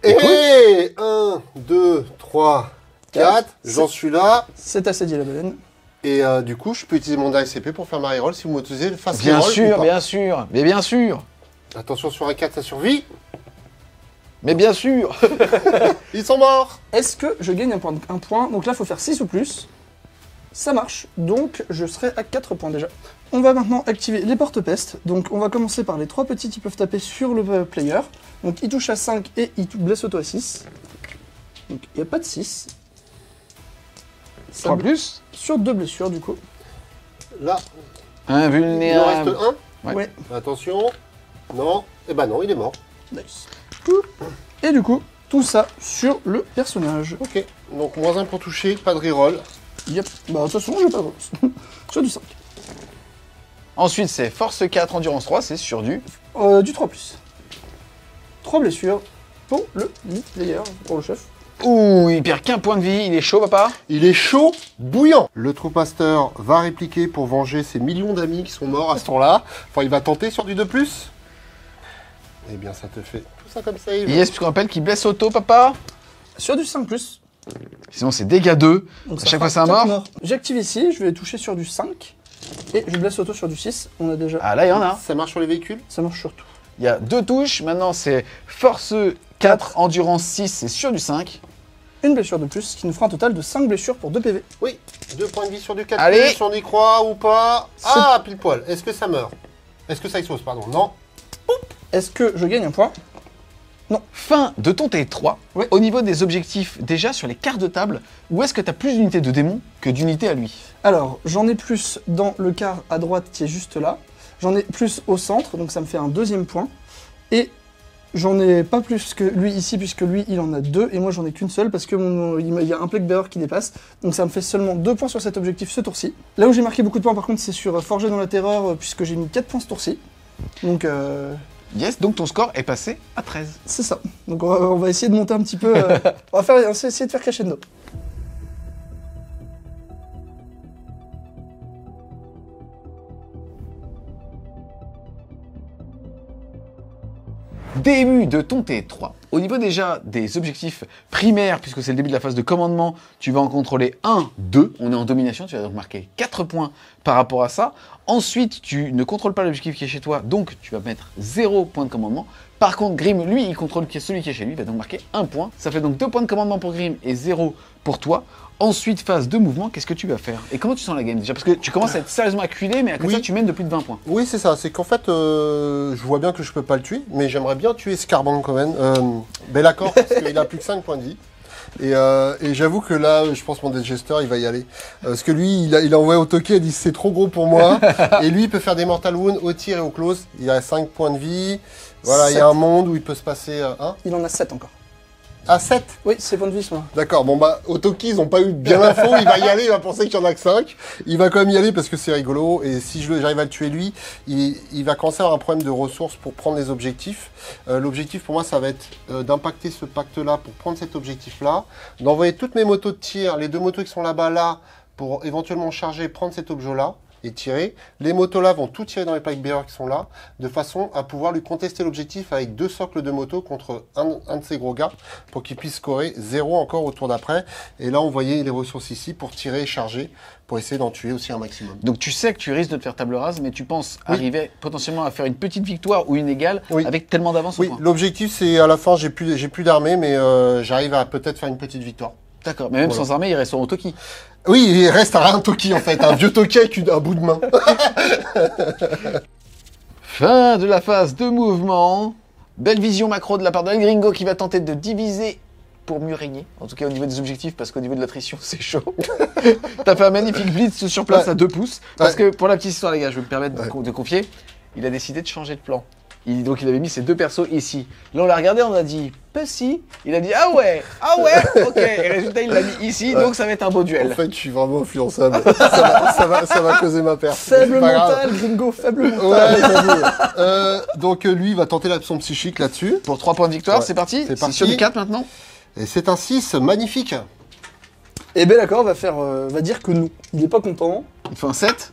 Et 1, 2, 3, 4. J'en suis là. C'est assez dit la baleine. Et du coup, je peux utiliser mon die CP pour faire ma reroll si vous m'autorisez le fast Bien reroll ou sûr, pas. bien sûr, mais bien sûr. Attention, sur un 4, ça survit. Mais bien sûr. Ils sont morts. Est-ce que je gagne un point? Donc là, il faut faire 6 ou plus. Ça marche, donc je serai à 4 points déjà. On va maintenant activer les porte-pestes. Donc on va commencer par les 3 petits qui peuvent taper sur le player. Donc il touche à 5 et il blesse auto à 6. Donc il n'y a pas de 6. 3 plus. Sur 2 blessures du coup. Là, il en Invulnérable. reste un. Ouais. Ouais. Attention. Non. Eh ben non, il est mort. Nice. Et du coup, tout ça sur le personnage. Ok. Donc -1 pour toucher, pas de reroll. Yep. Bah de toute façon, je vais pas sur du 5. Ensuite, c'est force 4, endurance 3, c'est sur du... Du 3+. 3 blessures pour le lead player, pour le chef. Ouh, il perd qu'un point de vie, il est chaud, papa. Il est chaud, bouillant. Le Troopmaster va répliquer pour venger ses millions d'amis qui sont morts à ce temps-là. Enfin, il va tenter sur du 2+. Eh bien, ça te fait tout ça comme ça. Yes, puisqu'on rappelle qu'il blesse auto, papa. Sur du 5+. Sinon, c'est dégâts 2. Donc À chaque fois, fera c'est un 4 mort. morts. J'active ici, je vais toucher sur du 5. Et je blesse auto sur du 6. On a déjà... Ah, là, il y en a. Ça marche sur les véhicules? Ça marche sur tout. Il y a 2 touches. Maintenant, c'est force 4, endurance 6, c'est sur du 5. Une blessure de plus, ce qui nous fera un total de 5 blessures pour 2 PV. Oui. 2 points de vie sur du 4+, Allez. on y croit ou pas? Ah, pile poil. Est-ce que ça meurt? Est-ce que ça explose, pardon? Non. Est-ce que je gagne un point? Fin de ton T3. Ouais. Au niveau des objectifs, déjà sur les cartes de table, où est-ce que tu as plus d'unités de démon que d'unités à lui? Alors, j'en ai plus dans le quart à droite qui est juste là. J'en ai plus au centre, donc ça me fait un 2e point. Et j'en ai pas plus que lui ici, puisque lui, il en a 2, et moi, j'en ai qu'une seule, parce que il y a un plague bearer qui dépasse. Donc ça me fait seulement 2 points sur cet objectif ce tour-ci. Là où j'ai marqué beaucoup de points, par contre, c'est sur Forger dans la Terreur, puisque j'ai mis 4 points ce tour-ci. Donc, Yes, donc ton score est passé à 13. c'est ça. Donc on va essayer de monter un petit peu... on va essayer de faire crescendo. Début de ton T3. Au niveau déjà des objectifs primaires, puisque c'est le début de la phase de commandement, tu vas en contrôler 1, 2. On est en domination, tu vas donc marquer 4 points par rapport à ça. Ensuite, tu ne contrôles pas l'objectif qui est chez toi, donc tu vas mettre 0 point de commandement. Par contre, Grim, lui, il contrôle celui qui est chez lui, il va donc marquer 1 point. Ça fait donc 2 points de commandement pour Grim et 0 pour toi. Ensuite, phase de mouvement, qu'est-ce que tu vas faire? Et comment tu sens la game déjà? Parce que tu commences à être sérieusement acculé, mais à côté de ça, tu mènes de plus de 20 points. Oui, c'est ça. C'est qu'en fait, je vois bien que je peux pas le tuer, mais j'aimerais bien tuer Scarbank quand même. Bellacor, parce qu'il a plus que 5 points de vie. Et j'avoue que là, je pense que mon Deathjester, il va y aller. Parce que lui, il a envoyé au Toki, il a dit c'est trop gros pour moi. Et lui, il peut faire des Mortal Wounds au tir et au close. Il a 5 points de vie. Voilà, il y a un monde où il peut se passer 1. Il en a 7 encore. À 7. Oui, c'est points de vie, moi. D'accord, bon bah, au Toki, ils ont pas eu bien l'info, il va y aller, il va penser qu'il y en a que 5. Il va quand même y aller parce que c'est rigolo, et si j'arrive à le tuer lui, il va commencer à avoir un problème de ressources pour prendre les objectifs. L'objectif pour moi, ça va être d'impacter ce pacte-là pour prendre cet objectif-là, d'envoyer toutes mes motos de tir, les 2 motos qui sont là-bas, là, pour éventuellement charger, prendre cet objet-là, et tirer. Les motos là vont tout tirer dans les plaques bearers qui sont là, de façon à pouvoir lui contester l'objectif avec 2 socles de moto contre un de ces gros gars, pour qu'il puisse scorer 0 encore au tour d'après. Et là, on voyait les ressources ici pour tirer et charger, pour essayer d'en tuer aussi un maximum. Donc tu sais que tu risques de te faire table rase, mais tu penses arriver potentiellement à faire une petite victoire ou une égale avec tellement d'avance au Oui, point. l'objectif c'est à la fin, j'ai plus d'armée, mais j'arrive à peut-être faire une petite victoire. D'accord, mais même sans armée, il reste au Toki. Oui, il reste un Toki en fait, un vieux Toki avec un bout de main. Fin de la phase de mouvement. Belle vision macro de la part de El Gringo qui va tenter de diviser pour mieux régner. En tout cas au niveau des objectifs, parce qu'au niveau de l'attrition, c'est chaud. T'as fait un magnifique blitz sur place à 2 pouces. Parce que pour la petite histoire, les gars, je vais me permettre de confier, il a décidé de changer de plan. Donc il avait mis ses 2 persos ici. Là on l'a regardé, on a dit Pussy. Il a dit ah ouais, ok. Et résultat il l'a mis ici, donc ça va être un beau duel. En fait je suis vraiment influençable. ça va causer ma perte. Faible mental, Gringo, faible mental. Ouais, j'avoue. Donc lui il va tenter l'absence psychique là-dessus. Pour 3 points de victoire, c'est parti. C'est sur du 4 maintenant. Et c'est un 6 magnifique. Et Bellacor va dire que non. Il est pas content. Il fait un 7.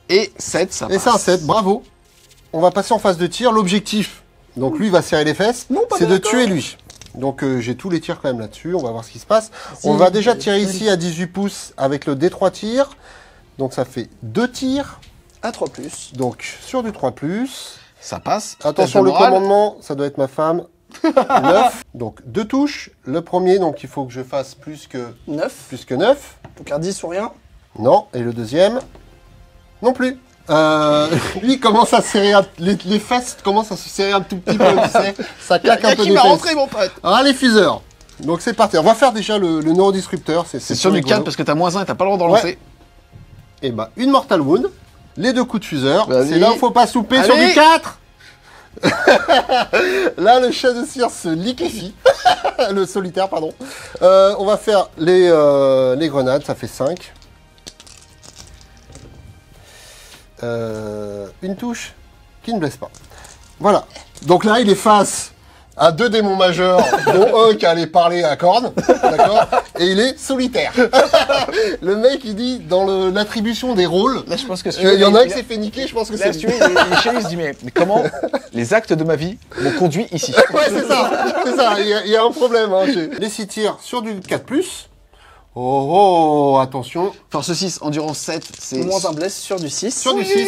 Et 7, ça passe. Et c'est un 7, bravo. On va passer en phase de tir. L'objectif, donc lui il va serrer les fesses, c'est de tuer lui. Donc j'ai tous les tirs quand même là-dessus, on va voir ce qui se passe. On va déjà tirer ici à 18 pouces avec le D3 tir. Donc ça fait 2 tirs. À 3+. Donc sur du 3+. Ça passe. Attention, le commandement, ça doit être ma femme. 9. Donc 2 touches. Le premier, donc il faut que je fasse plus que 9. 9. Donc un 10 ou rien. Non. Et le deuxième, non plus. Lui commence à serrer, les fesses commencent à se serrer un tout petit peu, tu sais. Ça claque un peu des fesses. mon pote. Ah, les fuseurs. Donc c'est parti. On va faire déjà le neurodisrupteur. C'est sur du 4 parce que t'as -1 et t'as pas le droit d'en lancer. Et bah, une Mortal Wound. Les 2 coups de fuseur. Vas-y. C'est là où faut pas souper. Allez. Sur du 4. Là, le chat de cire se liquéfie. Le solitaire, pardon. On va faire les grenades. Ça fait 5. Une touche qui ne blesse pas. Voilà. Donc là, il est face à 2 démons majeurs, dont un qui allait parler à corne, d'accord. Et il est solitaire. Le mec, il dit, dans l'attribution des rôles, Là, je pense que il y en a un qui s'est fait niquer, je pense que c'est Là, lui. si tu veux, il est chez lui, il se dit mais comment les actes de ma vie m'ont conduit ici. Ouais, c'est ça, il y a un problème. Hein. Les 6 tirs sur du 4+. Oh, attention. Force 6, endurance 7, c'est... Moins un bless sur du 6. Sur du 6.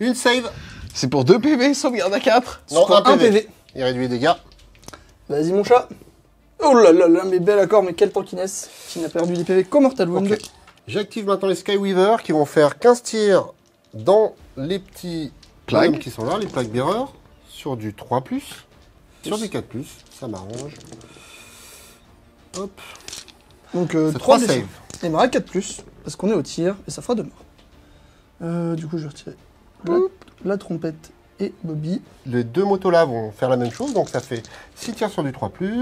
Une save. C'est pour 2 PV, sauvegarde à 4. Non, Pour un PV. Il réduit les dégâts. Vas-y mon chat. Oh là là là, mais bel accord, mais quelle tankiness. Qui n'a perdu des PV qu'au Mortal Wound. Ok. J'active maintenant les Skyweaver qui vont faire 15 tirs dans les petits Plagues. bonhommes qui sont là, les plaques bearers, sur du 3+, sur du 4+, ça m'arrange. Hop. Donc C'est 3 3 save. saves. Et Mara 4+, parce qu'on est au tir, et ça fera 2 morts. Du coup, je vais retirer la trompette et Bobby. Les 2 motos là vont faire la même chose, donc ça fait 6 tirs sur du 3+, ce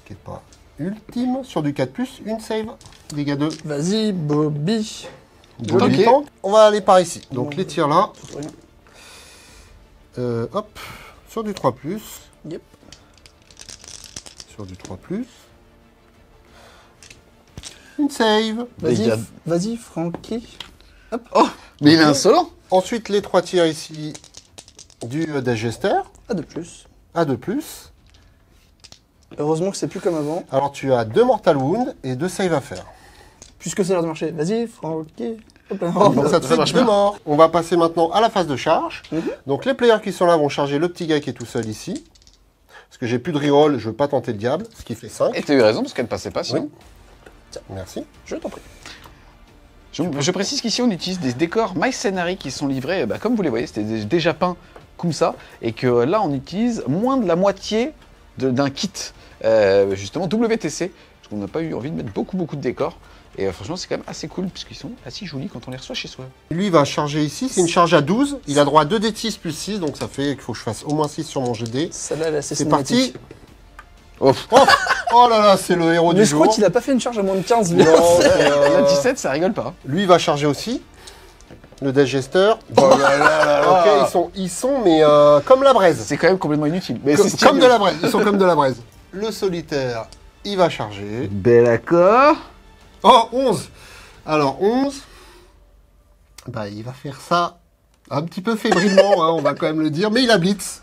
qui n'est pas ultime. Sur du 4+, une save, dégâts 2. Vas-y, Bobby. Joli Ok. tank. On va aller par ici. Donc les tirs là, Rien. hop, sur du 3+, Yep. sur du 3+, une save. Vas-y, Dégâts. vas-y, Francky. Oh, mais il est insolent. Ensuite, les 3 tirs ici du Digester, À 2+. à 2+. Heureusement que c'est plus comme avant. Alors, tu as 2 Mortal Wound et 2 saves à faire. Puisque c'est l'heure de marcher. Vas-y, Francky. Hop là. Donc, ça te ça fait marche 2 bien. morts. On va passer maintenant à la phase de charge. Mhm. Donc, les players qui sont là vont charger le petit gars qui est tout seul ici. Parce que j'ai plus de reroll, je veux pas tenter le diable, ce qui fait 5. Et t'as eu raison parce qu'elle ne passait pas sinon. Merci. Je t'en prie. Je précise qu'ici on utilise des décors My Scenery qui sont livrés, comme vous les voyez, c'était déjà peint comme ça, et que là on utilise moins de la moitié d'un kit, justement WTC, parce qu'on n'a pas eu envie de mettre beaucoup de décors, et franchement c'est quand même assez cool, puisqu'ils sont assez jolis quand on les reçoit chez soi. Lui, il va charger ici, c'est une charge à 12. Il a droit à 2 D6 plus 6, donc ça fait qu'il faut que je fasse au moins 6 sur mon GD. Celle-là, elle est assez C'est cinématique. parti. Oh, Oh là là, c'est le héros Mais du je jour. crois qu'il a pas fait une charge à moins de 15, lui. Non, c'est, la 17 ça rigole pas. lui, il va charger aussi. Le Digester. Oh là là là là. Ok, ils sont mais comme la braise. C'est quand même complètement inutile. Mais Comme, c'est stylé. comme de la braise. Ils sont comme de la braise. Le solitaire, il va charger. Bel accord. Oh, 11. Alors, 11. Bah, il va faire ça un petit peu fébrilement, hein, on va quand même le dire. Mais il a Blitz.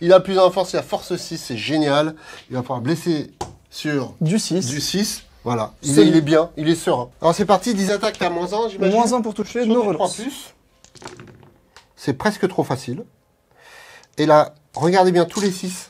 Il a plus en force, il a force 6, c'est génial. Il va pouvoir blesser sur Du 6. du 6. Voilà, Solide. il est bien, il est serein. Alors c'est parti, 10 attaques, t'as -1, j'imagine. Moins 1 pour toucher, Sur no du 3+. relance. C'est presque trop facile. Et là, regardez bien tous les 6.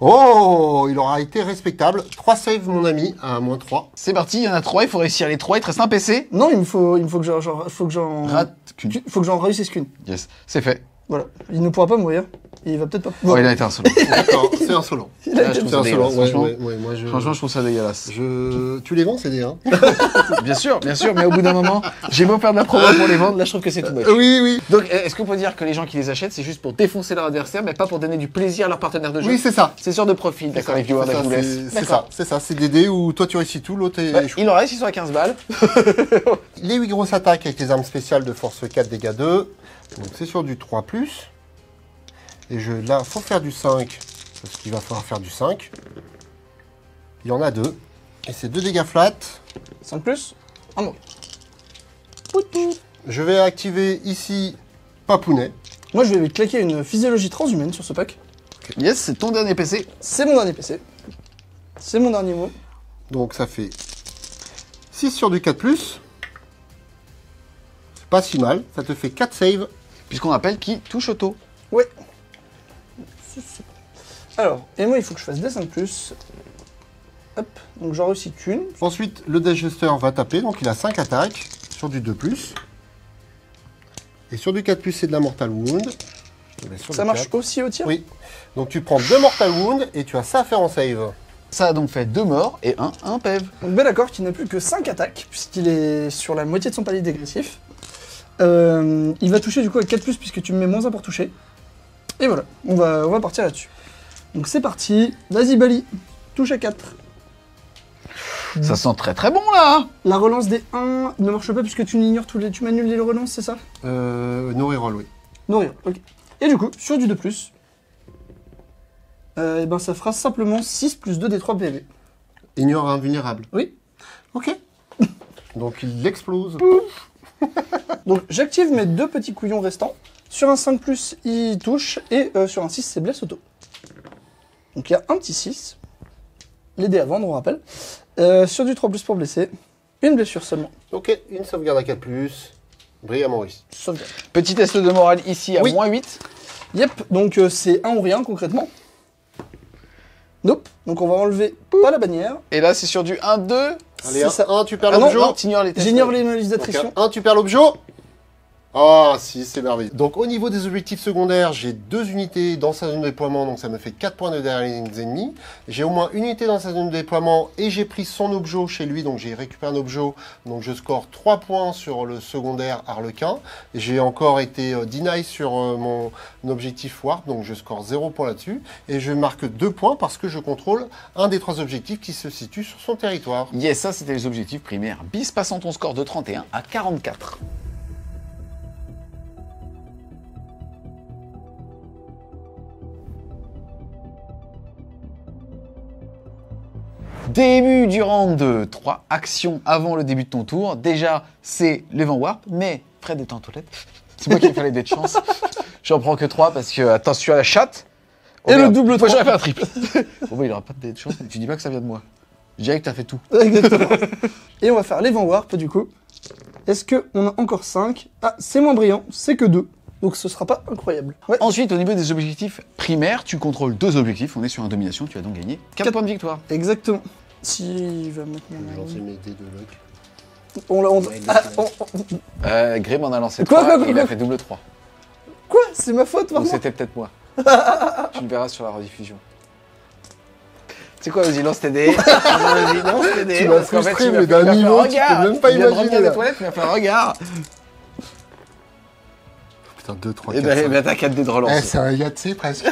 Oh, il aura été respectable. 3 saves, mon ami, à -3. C'est parti, il y en a 3, il faut réussir les 3, il te reste un PC. Non, il me faut que j'en réussisse qu'une. Yes, c'est fait. Voilà. Il ne pourra pas mourir. Il va peut-être pas. Oh, il a été insolent. D'accord, c'est insolent. Il a Ah, été- je trouve C'est ça insolent, dégueulasse, franchement. moi je... Franchement, je trouve ça dégueulasse. Tu les vends, c'est des, hein. Bien sûr, mais au bout d'un moment, j'ai beau faire de la promo pour les vendre, là je trouve que c'est tout moche. Oui, oui. Donc, est-ce qu'on peut dire que les gens qui les achètent, c'est juste pour défoncer leur adversaire, mais pas pour donner du plaisir à leur partenaire de jeu? Oui, c'est ça. C'est sûr de profil, d'accord, les viewers, C'est là, ça, je vous laisse. c'est D'accord. ça, c'est ça. C'est des dés où toi tu réussis tout, l'autre Bah, échoue. il en reste, ils sont à 15 balles. Les 8 grosses attaques avec les armes spéciales de force 4, dégâts 2. Donc c'est sur du 3+. Et là, faut faire du 5. Parce qu'il va falloir faire du 5. Il y en a 2. Et c'est 2 dégâts flat. 5 plus. Un mot. Je vais activer ici Papounet. Moi, je vais claquer une physiologie transhumaine sur ce pack. Yes, c'est ton dernier PC. C'est mon dernier PC. C'est mon dernier mot. Donc ça fait 6 sur du 4+. C'est pas si mal. Ça te fait 4 saves. Puisqu'on rappelle qui touche auto. Ouais. Alors, et moi, il faut que je fasse des 5+. Hop, donc j'en réussis qu'une. Ensuite, le Digester va taper, donc il a 5 attaques sur du 2+. Et sur du 4+, c'est de la Mortal Wound. Je te mets sur Ça le marche 4. aussi au tir? Oui. Donc tu prends 2 Mortal Wound et tu as ça à faire en save. Ça a donc fait 2 morts et un PEV. Donc Be'lakor qui n'a plus que 5 attaques, puisqu'il est sur la moitié de son palier dégressif. Il va toucher du coup avec 4+, puisque tu me mets -1 pour toucher. Et voilà, on va partir là-dessus. Donc c'est parti, vas-y Bali, touche à 4. Ça sent très très bon là. La relance des 1 ne marche pas puisque tu ignores tu m'annules les relances, c'est ça? No reroll, oui. Nourrir, ok. Et du coup, sur du 2+, et ben ça fera simplement 6 + 2 des 3 PV. Ignore invulnérable. Oui. Ok. Donc il explose. Donc j'active mes 2 petits couillons restants. Sur un 5+, il touche, et sur un 6, c'est blesse auto. Donc il y a un petit 6. Les dés à vendre, on rappelle. Sur du 3+, pour blesser, une blessure seulement. Ok, une sauvegarde à 4+. Brillamment réussi. Sauvegarde. Petit test de morale ici à Oui. -8. Yep, donc c'est 1 ou rien concrètement. Nope, donc on va enlever pas la bannière. Et là c'est sur du 1-2. Allez, C'est ça. 1, tu perds Ah non, l'objet. non, t'ignores les tests. J'ignore les malus d'attrition. 1, tu perds l'objet. Ah, si, c'est merveilleux. Donc, au niveau des objectifs secondaires, j'ai 2 unités dans sa zone de déploiement, donc ça me fait 4 points de derrière les ennemis. J'ai au moins une unité dans sa zone de déploiement et j'ai pris son objet chez lui, donc j'ai récupéré un objet, donc je score 3 points sur le secondaire Harlequin. J'ai encore été deny sur mon objectif Warp, donc je score 0 points là-dessus. Et je marque 2 points parce que je contrôle un des 3 objectifs qui se situe sur son territoire. Yes, ça c'était les objectifs primaires. Bis passant ton score de 31 à 44. Début du round 2, 3 actions avant le début de ton tour. Déjà, c'est les vents warp, mais Fred est en toilette. C'est moi qui ai fait les dés de chance. J'en prends que 3 parce que, attention à la chatte. Oh, Et le merde. double Moi 3. j'aurais fait un triple. Bon, bah, il aura pas de dés de chance, mais tu dis pas que ça vient de moi. Je dirais que t'as fait tout. Exactement. Et on va faire les vents warp du coup. Est-ce qu'on a encore 5? Ah, c'est moins brillant, c'est que 2. Donc ce sera pas incroyable. Ouais. Ensuite, au niveau des objectifs primaires, tu contrôles 2 objectifs. On est sur une domination, tu as donc gagné 4 points de victoire. Exactement. Si il va maintenant. Je vais lancer mes dés de luck. Grim en a lancé Quoi, 3 quoi, et il a quoi fait double 3. Quoi? C'est ma faute, Donc vraiment? c'était peut-être moi. Tu le verras sur la rediffusion. Tu sais quoi, vas-y, lance tes dés. Vas-y, lance tes dés. Tu m'as Parce qu'en fait, frustré, tu mais m'as d'un fait un niveau, tu regard. peux même pas Il vient de imaginer, revenir des là. toilettes, il m'a fait un regard. Putain, 2, 3, Et 4, ben t'as 4 dés de relance. Eh, c'est un Yatsé presque.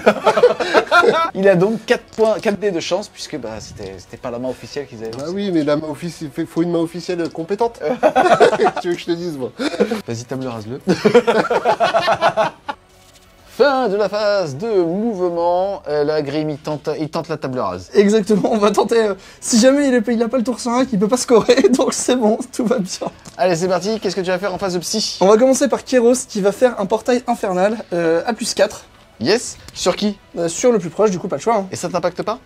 Il a donc 4 dés de chance, puisque bah, c'était pas la main officielle qu'ils avaient Bah lancée. oui, mais la main officielle, il faut une main officielle compétente. Tu veux que je te dise, moi? Vas-y, table rase-le. Fin de la phase de mouvement. Là, Grim, il tente la table rase. Exactement, on va tenter. Si jamais il a pas le tour 5, il peut pas scorer, donc c'est bon, tout va bien. Allez, c'est parti. Qu'est-ce que tu vas faire en phase de psy? On va commencer par Kéros qui va faire un portail infernal à +4 Yes. Sur qui? sur le plus proche, du coup pas le choix. Hein. Et ça t'impacte pas?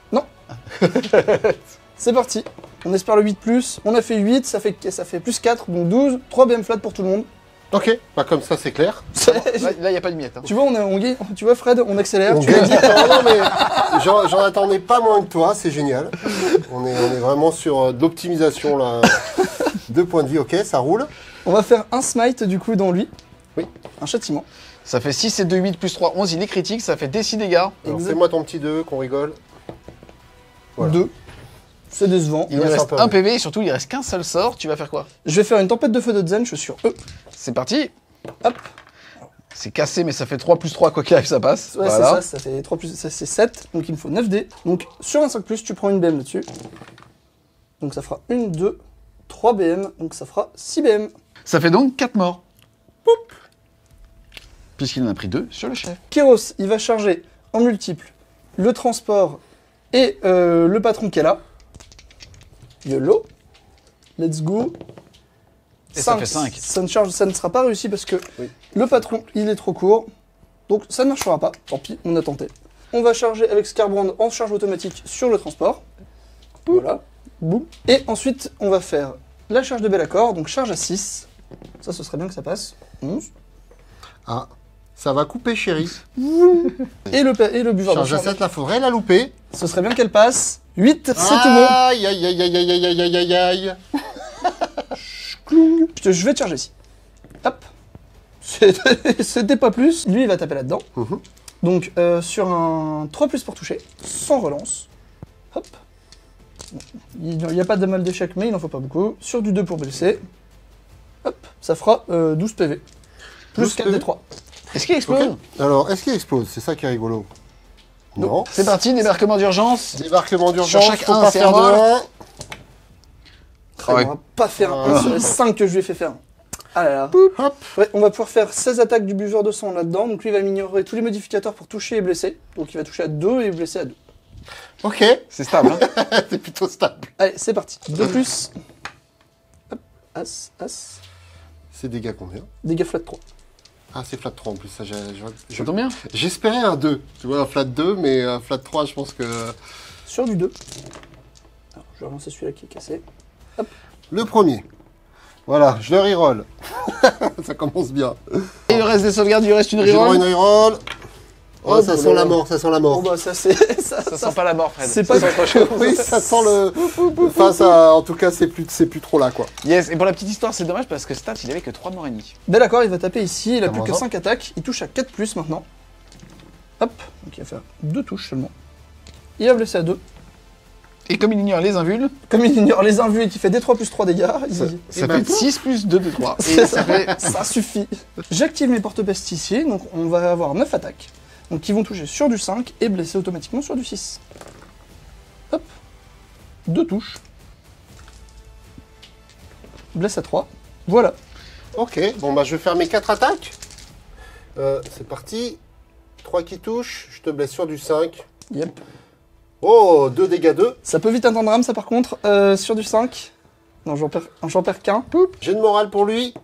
C'est parti. On espère le 8+, on a fait 8, ça fait +4, donc 12, 3 BM flat pour tout le monde. Ok, bah comme ça, c'est clair. Là, y a pas de miette. Hein. Tu vois, tu vois Fred, on accélère. On Tu l'as gagne dit. du temps, non, mais j'en attendais pas moins que toi, c'est génial. On est vraiment sur de l'optimisation là. 2 points de vie, ok, ça roule. On va faire un smite du coup dans lui. Oui. Un châtiment. Ça fait 6 et 2, 8 plus 3, 11. Il est critique. Ça fait des 6 dégâts. Alors Exact. fais-moi ton petit 2, qu'on rigole. Voilà. 2. C'est décevant. Il lui Ouais, reste sympa, un oui. PV et surtout, il reste qu'un seul sort. Tu vas faire quoi? Je vais faire une tempête de feu de Zen, je suis sur E. C'est parti. Hop. C'est cassé, mais ça fait 3 plus 3, quoi qu'il arrive, ça passe. Ouais, Voilà. c'est ça fait 3 plus, ça c'est 7, donc il me faut 9 dés. Donc sur un 5+, tu prends une BM là-dessus. Donc ça fera 1, 2, 3 BM, donc ça fera 6 BM. Ça fait donc 4 morts. Puisqu'il en a pris 2 sur le chef. Kéros, il va charger en multiple le transport et le patron qui est là. YOLO. Let's go. Et ça fait 5. Ça ne sera pas réussi parce que Oui. le patron, il est trop court. Donc ça ne marchera pas. Tant pis, on a tenté. On va charger avec Scarbrand en charge automatique sur le transport. Voilà. Boum. Et ensuite, on va faire la charge de Be'lakor, donc charge à 6. Ça, ce serait bien que ça passe. 11. Ah, Ça va couper, chérie. Et le buveur de Charge à champ. 7, la forêt, la loupé. Ce serait bien qu'elle passe. 8, c'est tout bon. Aïe, aïe, aïe, aïe, aïe, aïe, aïe, aïe, aïe. Je vais te charger ici. Hop. C'était pas plus. Lui, il va taper là-dedans. Donc, sur un 3+ pour toucher, sans relance. Hop. Il n'y a pas de mal d'échec, mais il n'en faut pas beaucoup. Sur du 2 pour blesser. Hop. Ça fera 12 PV. Plus 12 4 PV. des 3. Est-ce qu'il explose? Ok. Alors, est-ce qu'il explose? C'est ça qui est rigolo. Non. C'est parti, débarquement d'urgence. Débarquement d'urgence, Sur chaque faut un, pas c'est faire de un. 1. On va pas faire un sur les 5 que je lui ai fait faire. Ah là là. Hop. Ouais, on va pouvoir faire 16 attaques du buveur de sang là-dedans. Donc lui, il va minorer tous les modificateurs pour toucher et blesser. Donc il va toucher à 2 et blesser à 2. Ok. C'est stable, hein. C'est plutôt stable. Allez, c'est parti. 2+. Hop. As, as. C'est dégâts combien? Dégâts flat 3. Ah, c'est flat 3 en plus. Ça, Ça tombe bien. j'espérais un 2. Tu vois, un flat 2, mais un flat 3, je pense que... Sur du 2. Alors, je vais relancer celui-là qui est cassé. Le premier. Voilà, je le reroll. Ça commence bien. Et il reste des sauvegardes, il reste une J'ai droit à reroll. une reroll. Oh, Oh, ça bon, sent là, la là. mort, ça sent la Bon mort. bah ça c'est... Ça sent pas la mort, Fred. C'est pas autre chose. Oui, ça sent le... Enfin, ça, en tout cas, c'est plus trop là, quoi. Yes, et pour la petite histoire, c'est dommage parce que Stat, il avait que 3 de mort et demi. Ben d'accord, il va taper ici, il a Comment plus que ça 5 attaques, il touche à 4+ maintenant. Hop, donc il va faire 2 touches seulement. Il va blesser à 2. Et comme il ignore les invuls, Comme il ignore les invus et qu'il fait des 3+3 dégâts, ça ben, fait 6 plus 2 de 3. C'est Et ça fait... ça suffit. J'active mes porte-pestes ici, donc on va avoir 9 attaques. Donc qui vont toucher sur du 5 et blesser automatiquement sur du 6. Hop, 2 touches. Blesse à 3. Voilà. Ok, bon, bah, je vais faire mes 4 attaques. C'est parti. 3 qui touchent, je te blesse sur du 5. Yep. Oh, 2 dégâts 2. Ça peut vite atteindre un drame ça par contre. Sur du 5. Non, j'en perds qu'un. J'ai de morale pour lui.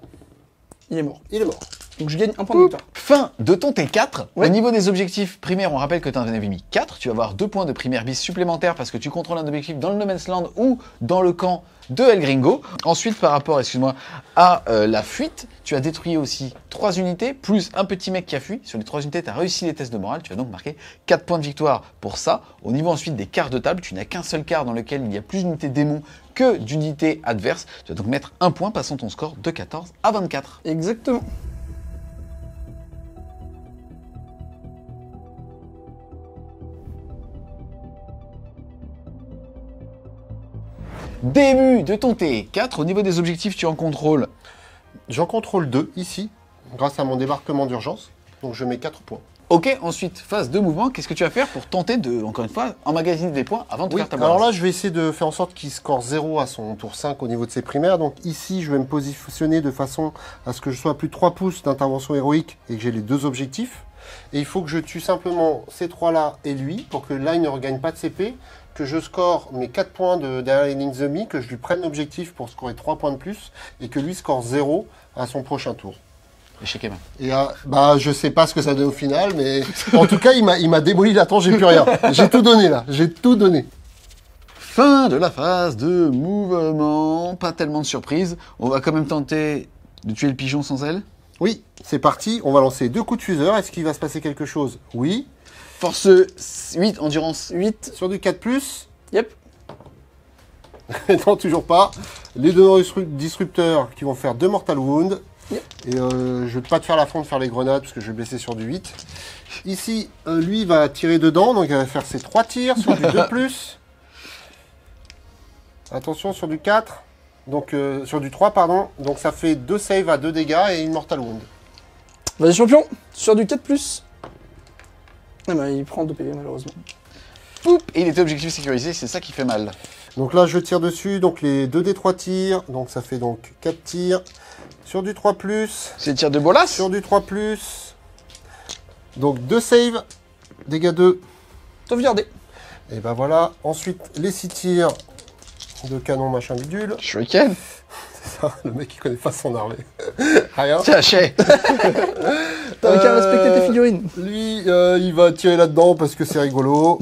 Il est mort. Il est mort. Donc je gagne un point de victoire. Fin de ton T4. Ouais. Au niveau des objectifs primaires, on rappelle que tu en avais mis 4. Tu vas avoir 2 points de primaire bis supplémentaires parce que tu contrôles un objectif dans le No Man's Land ou dans le camp de El Gringo. Ensuite, par rapport, excuse-moi, à la fuite, tu as détruit aussi 3 unités, plus un petit mec qui a fui. Sur les 3 unités, tu as réussi les tests de morale. Tu vas donc marquer 4 points de victoire pour ça. Au niveau ensuite des quarts de table, tu n'as qu'un seul quart dans lequel il y a plus d'unités démons que d'unités adverses. Tu vas donc mettre 1 point, passant ton score de 14 à 24. Exactement. Début de ton T4. Au niveau des objectifs, tu en contrôles. J'en contrôle 2 ici, grâce à mon débarquement d'urgence. Donc je mets 4 points. Ok, ensuite, phase de mouvement, qu'est-ce que tu vas faire pour tenter de, encore une fois, emmagasiner des points avant de Oui, faire ta alors barre? là, je vais essayer de faire en sorte qu'il score 0 à son tour 5 au niveau de ses primaires. Donc ici, je vais me positionner de façon à ce que je sois à plus de 3 pouces d'intervention héroïque et que j'ai les 2 objectifs. Et il faut que je tue simplement ces 3-là et lui pour que là, il ne regagne pas de CP, que je score mes 4 points derrière les lignes ennemies, que je lui prenne l'objectif pour scorer 3 points de plus et que lui score 0 à son prochain tour. Échec et main. Et bah, je sais pas ce que ça donne au final, mais en tout cas, il m'a démoli la tronche, j'ai plus rien. J'ai tout donné là, j'ai tout donné. Fin de la phase de mouvement. Pas tellement de surprises. On va quand même tenter de tuer le pigeon sans aile. Oui, c'est parti, on va lancer 2 coups de fuseur. Est-ce qu'il va se passer quelque chose? Oui. Force 8, endurance 8. Sur du 4+, Yep. non, toujours pas. Les 2 disrupteurs qui vont faire 2 mortal wounds. Yep. Et je vais pas te faire l'affront de faire les grenades parce que je vais blesser sur du 8. Ici, lui, il va tirer dedans, donc il va faire ses 3 tirs sur du 2+. Attention, sur du 4. Donc, sur du 3, pardon. Donc ça fait 2 saves à 2 dégâts et une mortal wound. Vas-y champion, sur du 4+. Ah bah il prend 2 PV malheureusement. Poup. Et il était objectif sécurisé, c'est ça qui fait mal. Donc là, je tire dessus, donc les 2 des 3 tirs. Donc ça fait donc 4 tirs. Sur du 3+. C'est le tir de bolas. Sur du 3+. Donc 2 saves. Dégâts 2. Sauvegardé. Et ben voilà. Ensuite, les 6 tirs de canon machin bidule. Shuriken. C'est ça, le mec, il connaît pas son armée. Rien. Caché. T'avais qu'à respecter tes figurines. Lui, il va tirer là-dedans parce que c'est rigolo.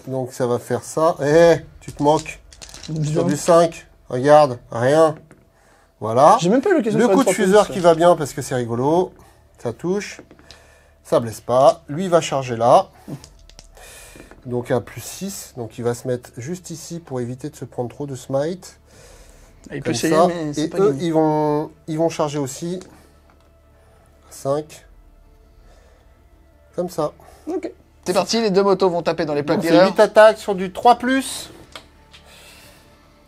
Donc ça va faire ça. Eh, tu te moques. Sur du 5. Regarde, rien. Voilà. J'ai même pas eu l'occasion de Le faire coup une de 3+, fuseur qui va bien parce que c'est rigolo. Ça touche. Ça blesse pas. Lui, il va charger là. Donc un plus 6. Donc il va se mettre juste ici pour éviter de se prendre trop de smite. Il peut Comme essayer, ça. mais c'est Et pas eux, gagné. ils vont charger aussi. 5. Comme ça. Ok. C'est parti, les deux motos vont taper dans les plaques Donc c'est d'erreur. 8 attaques sur du 3+.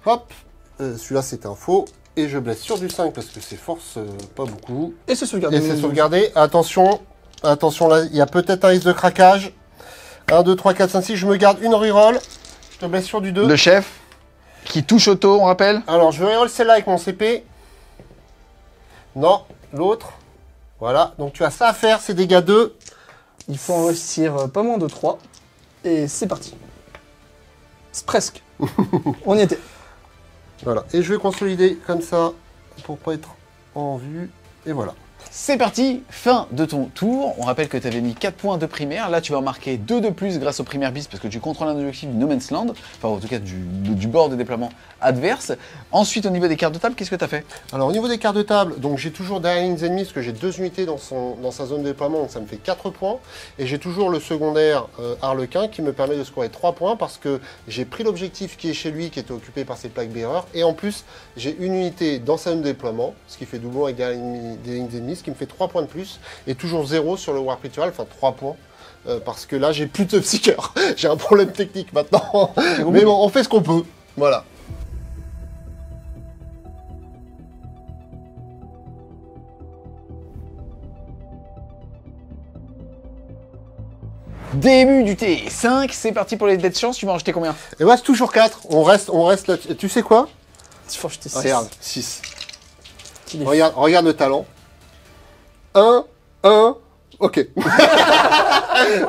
Hop. Celui-là, c'est un faux. Et je blesse sur du 5 parce que c'est force pas beaucoup. Et c'est sauvegardé. Et c'est sauvegardé. Attention. Attention, là, il y a peut-être un risque de craquage. 1, 2, 3, 4, 5, 6. Je me garde une reroll. Je te blesse sur du 2. Le chef, qui touche auto, on rappelle. Alors, je vais reroll celle-là avec mon CP. Non, l'autre. Voilà. Donc, tu as ça à faire. C'est dégâts 2. Il faut investir pas moins de 3. Et c'est parti. C'est presque. On y était. Voilà. Et je vais consolider comme ça pour pas être en vue. Et voilà. C'est parti, fin de ton tour. On rappelle que tu avais mis 4 points de primaire. Là, tu vas en marquer 2 de plus grâce au primaire bis parce que tu contrôles un objectif du No Man's Land. Enfin, en tout cas, du bord de déploiement adverse. Ensuite, au niveau des cartes de table, qu'est-ce que tu as fait? Alors, au niveau des cartes de table, donc j'ai toujours derrière les ennemis parce que j'ai 2 unités dans sa zone de déploiement, donc ça me fait 4 points. Et j'ai toujours le secondaire Harlequin qui me permet de scorer 3 points parce que j'ai pris l'objectif qui est chez lui, qui était occupé par ses plaques bearers. Et en plus, j'ai une unité dans sa zone de déploiement, ce qui fait doublon avec derrière des lignes ennemies, ce qui me fait 3 points de plus. Et toujours 0 sur le Warp Ritual, enfin 3 points. Parce que là, j'ai plus de psycheur. J'ai un problème technique maintenant. Mais bon, on fait ce qu'on peut. Voilà. Début du T5, c'est parti pour les dead chances. Tu vas en jeter combien? Et ouais, c'est toujours 4. On reste là. Tu sais quoi? Il faut acheter 6. Regarde, 6. Il est Regarde le talent. 1, ok.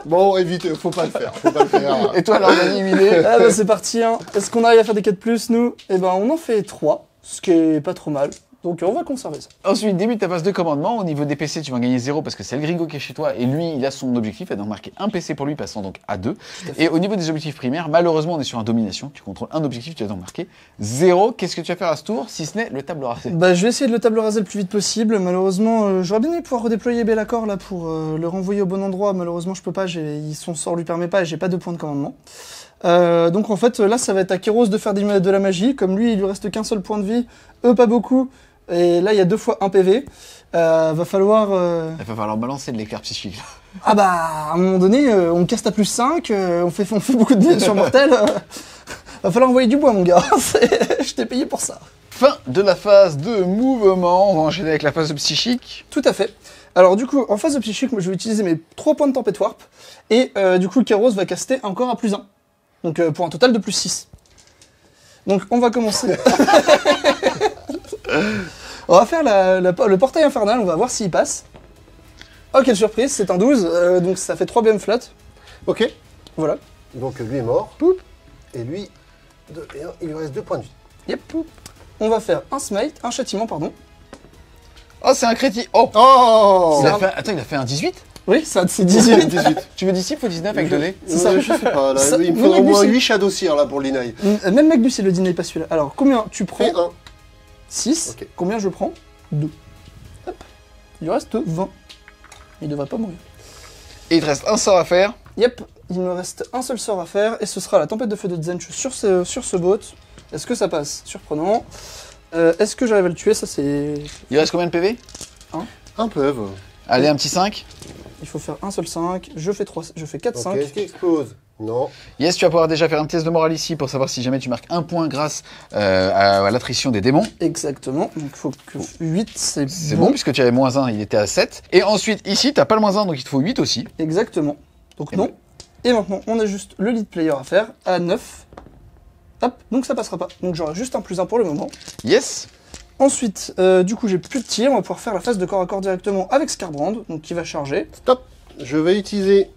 Bon, évite, faut pas le faire. Faut pas le faire. Et toi, l'organisme, il est... Ah bah c'est parti, hein. Est-ce qu'on arrive à faire des 4+, nous? Eh ben on en fait 3, ce qui est pas trop mal. Donc on va conserver ça. Ensuite, début de ta phase de commandement. Au niveau des PC, tu vas gagner 0 parce que c'est le gringo qui est chez toi et lui, il a son objectif. Il a donc marqué un PC pour lui, passant donc à 2. Et au niveau des objectifs primaires, malheureusement, on est sur un domination. Tu contrôles un objectif, tu as donc marqué 0. Qu'est-ce que tu vas faire à ce tour, si ce n'est le table rasé? Bah je vais essayer de le table raser le plus vite possible. Malheureusement, j'aurais bien aimé pouvoir redéployer Bellacor là pour le renvoyer au bon endroit. Malheureusement, je peux pas, son sort lui permet pas et j'ai pas de point de commandement. Donc en fait, là, ça va être à Kéros de faire de la magie. Comme lui, il lui reste qu'un seul point de vie, eux pas beaucoup. Et là, il y a 2 fois 1 PV. Va falloir... Il va falloir balancer de l'écart psychique. Ah bah, à un moment donné, on caste à plus 5, on fait beaucoup de dégâts sur mortel. Va falloir envoyer du bois, mon gars. Je t'ai payé pour ça. Fin de la phase de mouvement. On va enchaîner avec la phase de psychique. Tout à fait. Alors du coup, en phase de psychique, moi, je vais utiliser mes 3 points de tempête warp. Et du coup, le Kéros va caster encore à plus 1. Donc pour un total de plus 6. Donc on va commencer... On va faire le portail infernal, on va voir s'il passe. Oh, quelle surprise, c'est un 12, donc ça fait 3 BM flat. Ok. Voilà. Donc lui est mort. Poup. Et lui, 2 et 1, il lui reste 2 points de vie. Yep. On va faire un smite, un châtiment, pardon. Oh, c'est un créti. Oh, Oh Attends, il a fait un 18? Oui, ça c'est 18. 18. Tu veux d'ici, il faut 19 avec 2 dés. C'est ça. Je sais pas, là, Ça- il me non, faudrait au mais moins lui, 8 Shadow Seer là pour l'Inaï. Même Magnus, il le dîner, pas celui-là. Alors, combien tu prends? Fais 1. 6. Ok. Combien je prends? 2. Hop. Il lui reste 20. Il devrait pas mourir. Et il te reste un sort à faire. Yep, il me reste un seul sort à faire, et ce sera la tempête de feu de Zench sur ce boat. Est-ce que ça passe? Surprenant. Est-ce que j'arrive à le tuer? Ça c'est... Il reste combien de PV? Un peu. Allez, un petit 5. Il faut faire un seul 5, je fais 4, Ok, 5. est-ce qu'il explose? Non. Yes, tu vas pouvoir déjà faire une pièce de morale ici pour savoir si jamais tu marques un point grâce à l'attrition des démons. Exactement, donc il faut que 8 c'est C'est bon, puisque tu avais -1, il était à 7. Et ensuite, ici, t'as pas le -1, donc il te faut 8 aussi. Exactement. Donc non. Et maintenant, on a juste le lead player à faire, à 9. Hop, donc ça passera pas. Donc j'aurai juste un +1 pour le moment. Yes. Ensuite, du coup j'ai plus de tir, on va pouvoir faire la phase de corps à corps directement avec Scarbrand, donc qui va charger. Stop. Je vais utiliser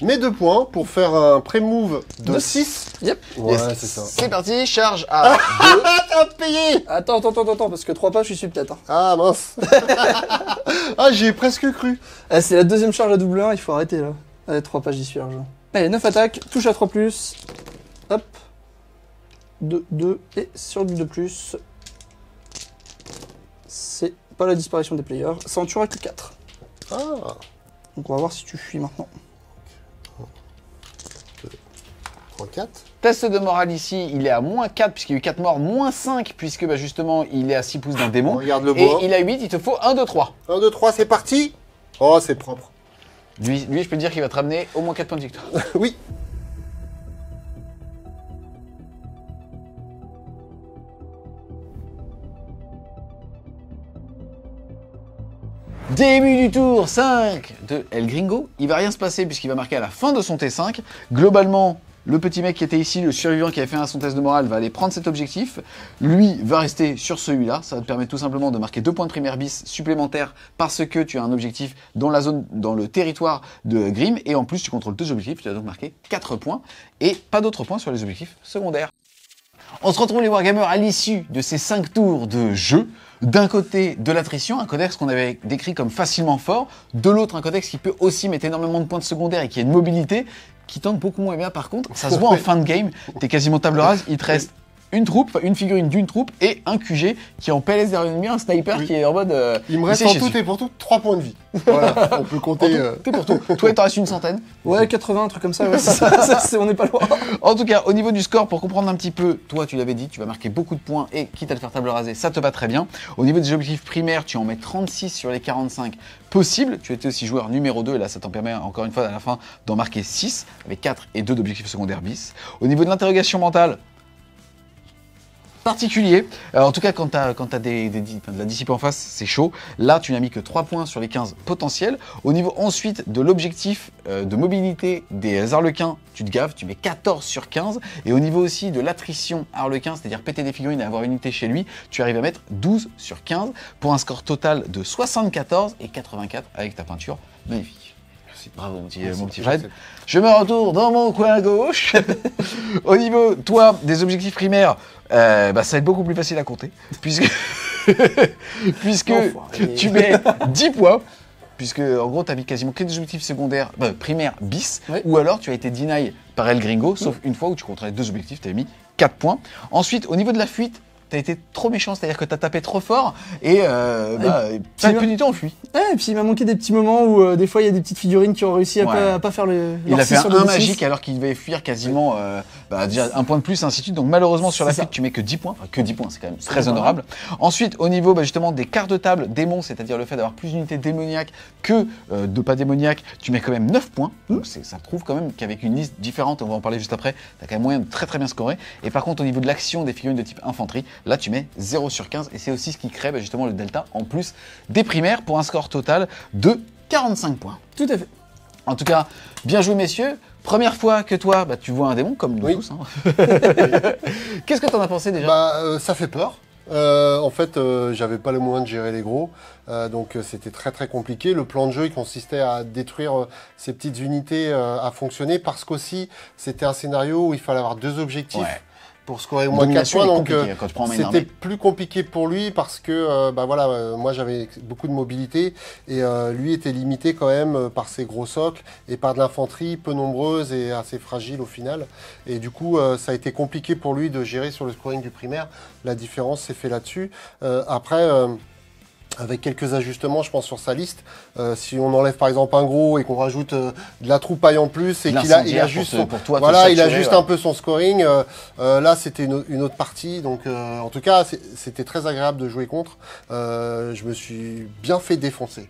mes 2 points pour faire un pré-move de De 6. Yep. Ouais, Yes. c'est ça. C'est parti, charge à 2. Ah, t'as payé! Attends, parce que 3 pas, je suis peut-être. Ah, mince. Ah, j'y ai presque cru. C'est la deuxième charge à double 1, il faut arrêter là. Allez, 3 pas, j'y suis largement. Allez, 9 attaques, touche à 3+. Hop. 2, et sur du 2+. C'est pas la disparition des players, ça en tuera que 4. Ah. Donc on va voir si tu fuis maintenant. 4. Test de morale ici, il est à moins 4 puisqu'il y a eu 4 morts, moins 5 puisque bah, justement il est à 6 pouces d'un démon. Regarde le et bois. il a 8, il te faut 1, 2, 3. 1, 2, 3, c'est parti. Oh, c'est propre. Lui, je peux te dire qu'il va te ramener au moins 4 points de victoire. Oui. Début du tour 5 de El Gringo. Il va rien se passer puisqu'il va marquer à la fin de son T5. Globalement, le petit mec qui était ici, le survivant qui avait fait son test de morale, va aller prendre cet objectif. Lui va rester sur celui-là. Ça va te permettre tout simplement de marquer 2 points de primaire bis supplémentaires parce que tu as un objectif dans la zone, dans le territoire de Grim. Et en plus, tu contrôles 2 objectifs. Tu as donc marqué 4 points et pas d'autres points sur les objectifs secondaires. On se retrouve les Wargamers à l'issue de ces 5 tours de jeu. D'un côté, de l'attrition, un codex qu'on avait décrit comme facilement fort. De l'autre, un codex qui peut aussi mettre énormément de points de secondaire et qui a une mobilité qui tank beaucoup moins bien. Par contre, ça se voit en fin de game. T'es quasiment table rase. Il te reste une troupe, une figurine d'une troupe et un QG qui est en PLS derrière l'ennemi, un sniper qui est en mode... il me reste en tout et pour tout 3 points de vie. Voilà, on peut compter... T'es pour tout. Toi, il t'en reste une centaine. Ouais, 80, un truc comme ça, ouais, on n'est pas loin. En tout cas, au niveau du score, pour comprendre un petit peu, toi, tu l'avais dit, tu vas marquer beaucoup de points et quitte à te faire table rasée, ça te va très bien. Au niveau des objectifs primaires, tu en mets 36 sur les 45 possibles. Tu étais aussi joueur numéro 2 et là, ça t'en permet encore une fois à la fin d'en marquer 6 avec 4 et 2 d'objectifs secondaires bis. Au niveau de l'interrogation mentale, particulier. En tout cas, quand tu as de la discipline en face, c'est chaud. Là, tu n'as mis que 3 points sur les 15 potentiels. Au niveau ensuite de l'objectif de mobilité des Harlequins, tu te gaves, tu mets 14 sur 15. Et au niveau aussi de l'attrition Harlequin, c'est-à-dire péter des figurines et avoir une unité chez lui, tu arrives à mettre 12 sur 15 pour un score total de 74 et 84 avec ta peinture magnifique. Merci. Bravo mon petit Fred. Je me retourne dans mon coin gauche. Au niveau, toi, des objectifs primaires, ça va être beaucoup plus facile à compter, puisque tu mets 10 points, puisque en gros, tu as mis quasiment que des objectifs secondaires, primaires bis, ou alors tu as été deny par El Gringo, sauf une fois où tu contrôlais 2 objectifs, tu avais mis 4 points. Ensuite, au niveau de la fuite, t'as été trop méchant, c'est-à-dire que t'as tapé trop fort et ça plus du temps on fuit. Ouais, et puis il m'a manqué des petits moments où des fois il y a des petites figurines qui ont réussi à pas faire le. Il a fait un magique alors qu'il devait fuir quasiment déjà un point de plus, ainsi de suite. Donc malheureusement sur la fuite tu mets que 10 points, enfin que 10 points, c'est quand même très honorable. Ensuite au niveau justement des cartes de table démons, c'est-à-dire le fait d'avoir plus d'unités démoniaques que de pas démoniaques, tu mets quand même 9 points. Donc ça prouve quand même qu'avec une liste différente, on va en parler juste après, t'as quand même moyen de très bien scorer. Et par contre au niveau de l'action des figurines de type infanterie, là tu mets 0 sur 15 et c'est aussi ce qui crée justement le delta en plus des primaires pour un score total de 45 points. Tout à fait. En tout cas, bien joué messieurs. Première fois que toi, tu vois un démon comme nous tous. Hein. Qu'est-ce que t'en as pensé déjà? Ça fait peur. En fait, j'avais pas le moyen de gérer les gros, donc c'était très compliqué. Le plan de jeu il consistait à détruire ces petites unités à fonctionner parce qu'aussi c'était un scénario où il fallait avoir 2 objectifs. Pour scorer au moins 4 points, donc c'était plus compliqué pour lui parce que moi j'avais beaucoup de mobilité et lui était limité quand même par ses gros socles et par de l'infanterie peu nombreuse et assez fragile au final. Et du coup ça a été compliqué pour lui de gérer sur le scoring du primaire. La différence s'est fait là-dessus. Après avec quelques ajustements, je pense, sur sa liste. Si on enlève par exemple un gros et qu'on rajoute de la troupaille en plus et qu'il a juste un peu son scoring, là c'était une autre partie. Donc en tout cas, c'était très agréable de jouer contre. Je me suis bien fait défoncer.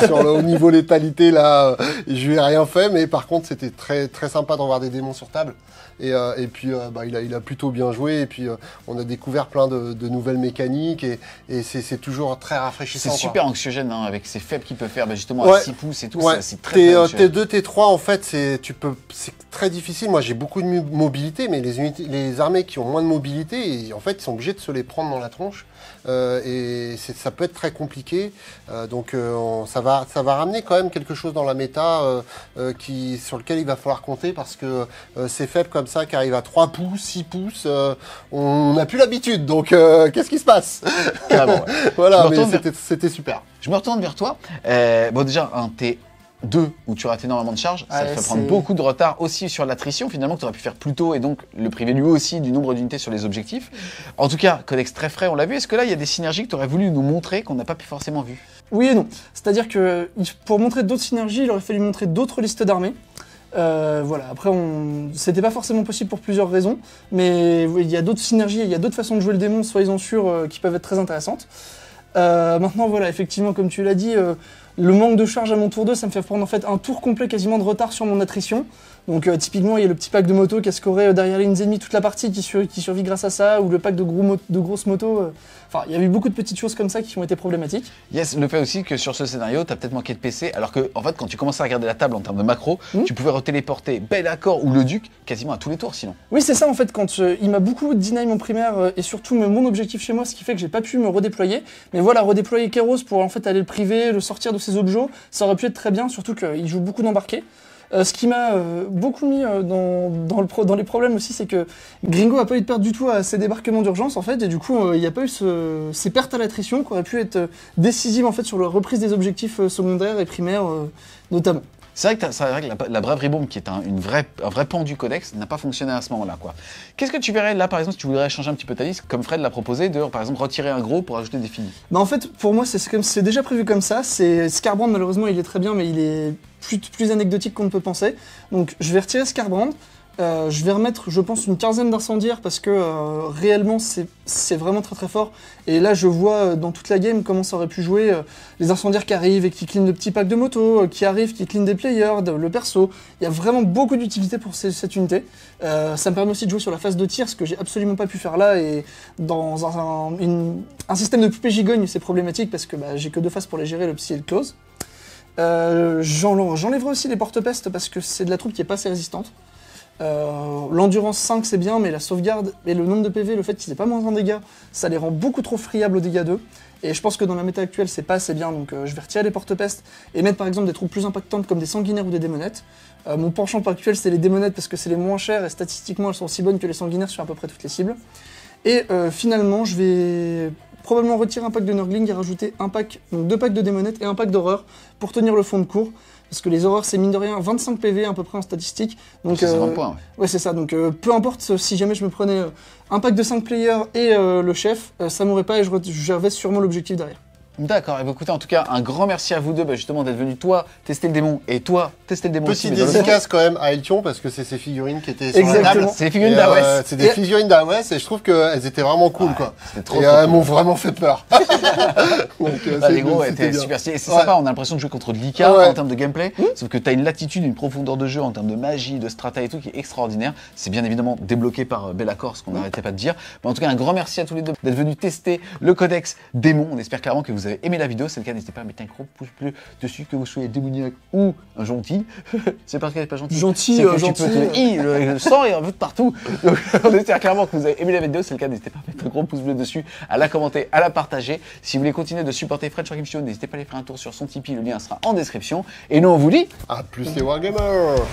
Sur le haut niveau létalité, là, je lui ai rien fait, mais par contre, c'était très sympa d'en voir des démons sur table. Et puis il a plutôt bien joué et puis on a découvert plein de nouvelles mécaniques et c'est toujours très rafraîchissant. C'est super anxiogène hein, avec ces faibles qu'il peut faire justement à 6 pouces et tout, c'est très T2, T3 en fait c'est très difficile. Moi j'ai beaucoup de mobilité mais les armées qui ont moins de mobilité en fait ils sont obligés de se les prendre dans la tronche et ça peut être très compliqué donc ça va ramener quand même quelque chose dans la méta sur lequel il va falloir compter parce que ces faibles comme ça qui arrivent à 3 pouces, 6 pouces on n'a plus l'habitude donc qu'est-ce qui se passe? Voilà, mais c'était super. Je me retourne vers toi. Bon déjà un T2 où tu rates énormément de charges, ça te fait prendre beaucoup de retard aussi sur l'attrition finalement que tu aurais pu faire plus tôt et donc le priver lui aussi du nombre d'unités sur les objectifs. En tout cas, codex très frais, on l'a vu. Est-ce que là il y a des synergies que tu aurais voulu nous montrer qu'on n'a pas pu forcément vu? Oui et non. C'est-à-dire que pour montrer d'autres synergies, il aurait fallu montrer d'autres listes d'armées. Voilà, après, c'était pas forcément possible pour plusieurs raisons, mais il y a d'autres synergies, il y a d'autres façons de jouer le démon, soyez-en sûrs, qui peuvent être très intéressantes. Maintenant, voilà, effectivement, comme tu l'as dit, le manque de charge à mon tour 2, ça me fait prendre en fait un tour complet quasiment de retard sur mon attrition. Donc typiquement, il y a le petit pack de motos qui a scoré derrière les lignes ennemies toute la partie qui survit grâce à ça, ou le pack de grosses motos. Enfin, il y a eu beaucoup de petites choses comme ça qui ont été problématiques. Yes, le fait aussi que sur ce scénario, t'as peut-être manqué de PC, alors que en fait, quand tu commençais à regarder la table en termes de macro, tu pouvais retéléporter Bellacor ou le Duc quasiment à tous les tours sinon. Oui, c'est ça en fait, quand il m'a beaucoup deny mon primaire et surtout mon objectif chez moi, ce qui fait que j'ai pas pu me redéployer. Mais voilà, redéployer Kéros pour en fait aller le priver, le sortir de ses objets, ça aurait pu être très bien, surtout qu'il joue beaucoup d'embarqués. Ce qui m'a beaucoup mis dans les problèmes aussi, c'est que Gringo a pas eu de perte du tout à ses débarquements d'urgence en fait, et du coup il n'y a pas eu ces pertes à l'attrition qui auraient pu être décisives en fait sur la reprise des objectifs secondaires et primaires notamment. C'est vrai que la braverie bombe, qui est un vrai pan du codex, n'a pas fonctionné à ce moment-là, quoi. Qu'est-ce que tu verrais là, par exemple, si tu voudrais changer un petit peu ta liste, comme Fred l'a proposé, de par exemple retirer un gros pour ajouter des finis? Bah en fait, pour moi, c'est déjà prévu comme ça. Scarbrand, malheureusement, il est très bien, mais il est plus anecdotique qu'on ne peut penser. Donc, je vais retirer Scarbrand. Je vais remettre, je pense, une quinzaine d'incendiaires parce que réellement c'est vraiment très très fort. Et là je vois dans toute la game comment ça aurait pu jouer les incendiaires qui arrivent et qui clean le petit pack de moto, qui arrivent, qui clean des players, le perso. Il y a vraiment beaucoup d'utilité pour cette unité. Ça me permet aussi de jouer sur la phase de tir, ce que j'ai absolument pas pu faire là. Et dans un système de poupée gigogne, c'est problématique parce que j'ai que 2 phases pour les gérer, le psy et le close. J'enlèverai aussi les porte-pestes parce que c'est de la troupe qui est pas assez résistante. L'endurance 5 c'est bien, mais la sauvegarde et le nombre de PV, le fait qu'ils aient pas moins en dégâts, ça les rend beaucoup trop friables aux dégâts 2. Et je pense que dans la méta actuelle c'est pas assez bien, donc je vais retirer les porte-pestes et mettre par exemple des troupes plus impactantes comme des sanguinaires ou des démonettes. Mon penchant actuel c'est les démonettes parce que c'est les moins chères et statistiquement elles sont aussi bonnes que les sanguinaires sur à peu près toutes les cibles. Et finalement je vais probablement retirer un pack de Nurgling et rajouter donc 2 packs de démonettes et un pack d'horreur pour tenir le fond de cours. Parce que les horreurs, c'est mine de rien 25 PV à peu près en statistique. Donc, c'est 50 points, ouais, c'est ça. Donc, peu importe si jamais je me prenais un pack de 5 players et le chef, ça m'aurait pas et j'avais sûrement l'objectif derrière. D'accord, et écoutez, en tout cas, un grand merci à vous deux justement d'être venus, toi tester le démon et toi tester le démon aussi. Petite dédicace quand même à Eltion parce que c'est ses figurines qui étaient sur Exactement. la table. C'est les figurines d'Awes. C'est des figurines d'Awes et je trouve qu'elles étaient vraiment cool quoi. Trop elles m'ont vraiment fait peur. Donc, les gros étaient super stylés. C'est sympa, on a l'impression de jouer contre de l'Ika en termes de gameplay, sauf que tu as une latitude, une profondeur de jeu en termes de magie, de strata et tout qui est extraordinaire. C'est bien évidemment débloqué par Bellacor, ce qu'on n'arrêtait pas de dire. Mais en tout cas, un grand merci à tous les deux d'être venus tester le codex démon. On espère clairement que vous avez aimé la vidéo. C'est le cas, n'hésitez pas à mettre un gros pouce bleu dessus, que vous soyez démoniaque ou un gentil. C'est parce qu'elle n'est pas gentille. Gentil, gentil. Tu peux te le sang et un peu de partout. Donc, on espère clairement que vous avez aimé la vidéo. C'est le cas, n'hésitez pas à mettre un gros pouce bleu dessus, à la commenter, à la partager. Si vous voulez continuer de supporter Fred Game Show, n'hésitez pas à aller faire un tour sur son Tipeee. Le lien sera en description. Et nous, on vous dit à plus les Wargamers.